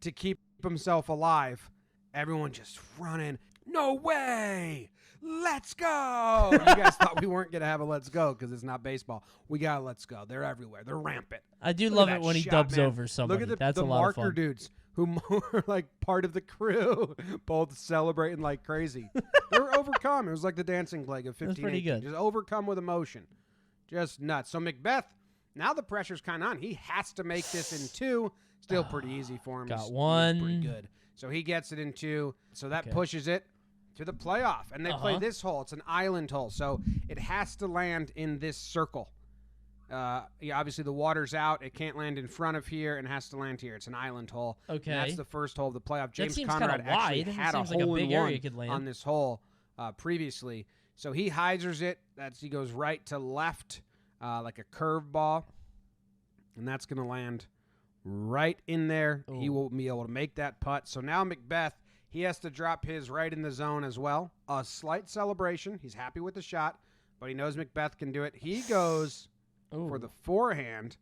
B: to keep himself alive. Everyone just running. No way. Let's go. You guys thought we weren't going to have a let's go because it's not baseball. We got a let's go. They're everywhere. They're rampant.
A: I do
B: Look
A: love
B: at
A: it
B: that
A: when he
B: shot,
A: dubs
B: man.
A: over somebody.
B: Look at
A: That's
B: the
A: a lot
B: marker
A: of fun.
B: dudes who were like part of the crew, both celebrating like crazy. They were overcome. It was like the dancing plague of 15.
A: pretty
B: 18.
A: good.
B: Just overcome with emotion. Just nuts. So Macbeth, now the pressure's kind of on. He has to make this in 2. Still pretty easy for him.
A: Got
B: He's
A: one.
B: pretty good. So he gets it in 2. So that
A: Okay.
B: pushes it to the playoff. And they play this hole. It's an island hole. So it has to land in this circle. Obviously, the water's out. It can't land in front of here and has to land here. It's an island hole.
A: Okay.
B: And that's the first hole of the playoff. James
A: seems
B: Conrad
A: kinda
B: actually
A: wide. It
B: had a
A: seems like a
B: hole
A: big
B: in
A: area
B: one
A: could land.
B: on this hole previously. So he hyzers it. He goes right to left like a curve ball. And that's going to land right in there. He will be able to make that putt. So now Macbeth, he has to drop his right in the zone as well. A slight celebration. He's happy with the shot, but he knows Macbeth can do it. He goes for the forehand,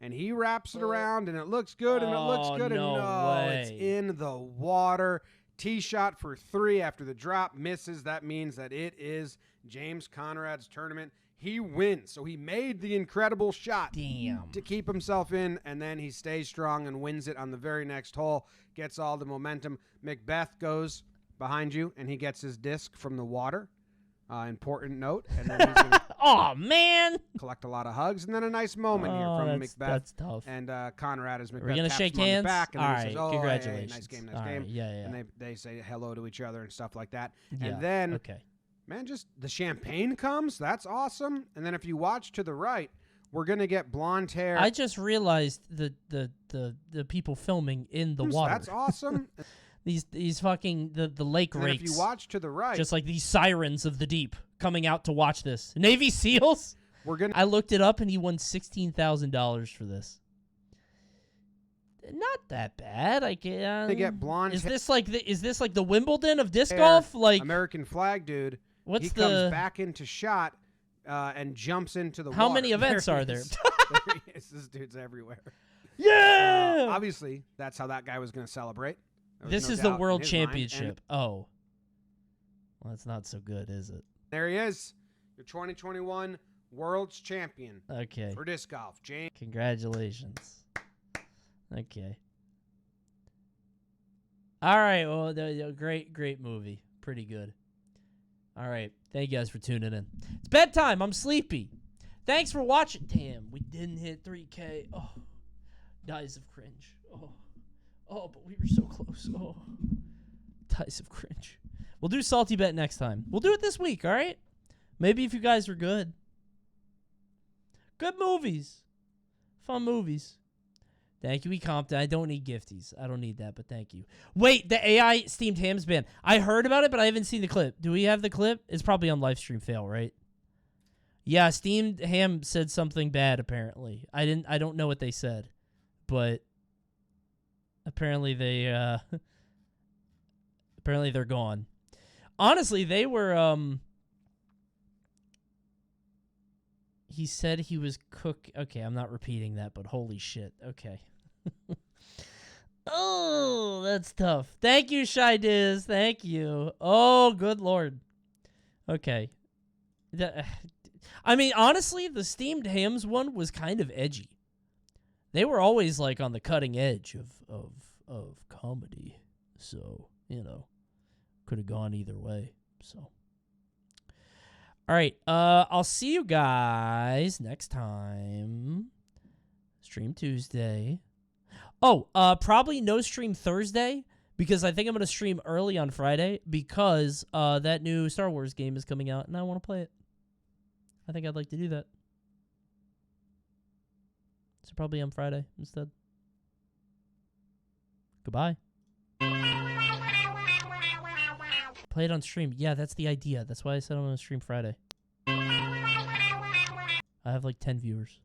B: and he wraps it around, and it looks good, and it looks good.
A: No
B: and no,
A: way.
B: it's in the water. Tee shot for 3 after the drop. Misses. That means that it is James Conrad's tournament. He wins. So he made the incredible shot to keep himself in, and then he stays strong and wins it on the very next hole, gets all the momentum. Macbeth goes behind you, and he gets his disc from the water. Important note. And then he's going to
A: oh, man.
B: collect a lot of hugs, and then a nice moment here from Macbeth.
A: That's tough.
B: And Conrad is Macbeth.
A: Are we going to
B: taps
A: shake
B: him on the
A: hands?
B: back, and
A: All
B: then
A: right,
B: he says,
A: congratulations.
B: Hey, nice game, nice
A: All
B: game.
A: right, yeah.
B: And they say hello to each other and stuff like that.
A: Yeah,
B: And then
A: okay.
B: man, just the champagne comes. That's awesome. And then if you watch to the right, we're going to get blonde hair.
A: I just realized the people filming in the water.
B: That's awesome.
A: These fucking the lake
B: and
A: rakes.
B: if you watch to the right,
A: just like these sirens of the deep coming out to watch this. Navy SEALs? I looked it up and he won $16,000 for this. Not that bad. I can.
B: They get blonde.
A: Is this like the Wimbledon of disc golf? Like
B: American flag dude.
A: What's
B: he comes back into shot and jumps into the
A: How
B: water.
A: many events are there?
B: There he is. This dude's everywhere.
A: Yeah.
B: Obviously, that's how that guy was going to celebrate.
A: This
B: no
A: is the
B: doubt in
A: World
B: his mind.
A: Championship. Oh. Well, that's not so good, is it?
B: There he is. Your 2021 World's Champion.
A: Okay.
B: For disc golf. James.
A: Congratulations. Okay. All right. Well, great movie. Pretty good. All right. Thank you guys for tuning in. It's bedtime. I'm sleepy. Thanks for watching. Damn, we didn't hit 3K. Oh, dies of cringe. Oh, but we were so close. Oh, dies of cringe. We'll do Salty Bet next time. We'll do it this week, all right? Maybe if you guys are good. Good movies. Fun movies. Thank you, Compton. I don't need gifties. I don't need that, but thank you. Wait, the AI steamed hams ban. I heard about it, but I haven't seen the clip. Do we have the clip? It's probably on Livestream Fail, right? Yeah, steamed ham said something bad, apparently. I don't know what they said, but apparently they're gone. Honestly, they were he said he was okay, I'm not repeating that, but holy shit. Okay. Oh, that's tough. Thank you, Shy Diz. Thank you. Oh, good lord. Okay. I mean, honestly, the steamed hams one was kind of edgy. They were always like on the cutting edge of comedy. So, you know, could have gone either way. So, all right. I'll see you guys next time. Stream Tuesday. Oh, probably no stream Thursday because I think I'm going to stream early on Friday because that new Star Wars game is coming out and I want to play it. I think I'd like to do that. So probably on Friday instead. Goodbye. Play it on stream. Yeah, that's the idea. That's why I said I'm going to stream Friday. I have like 10 viewers.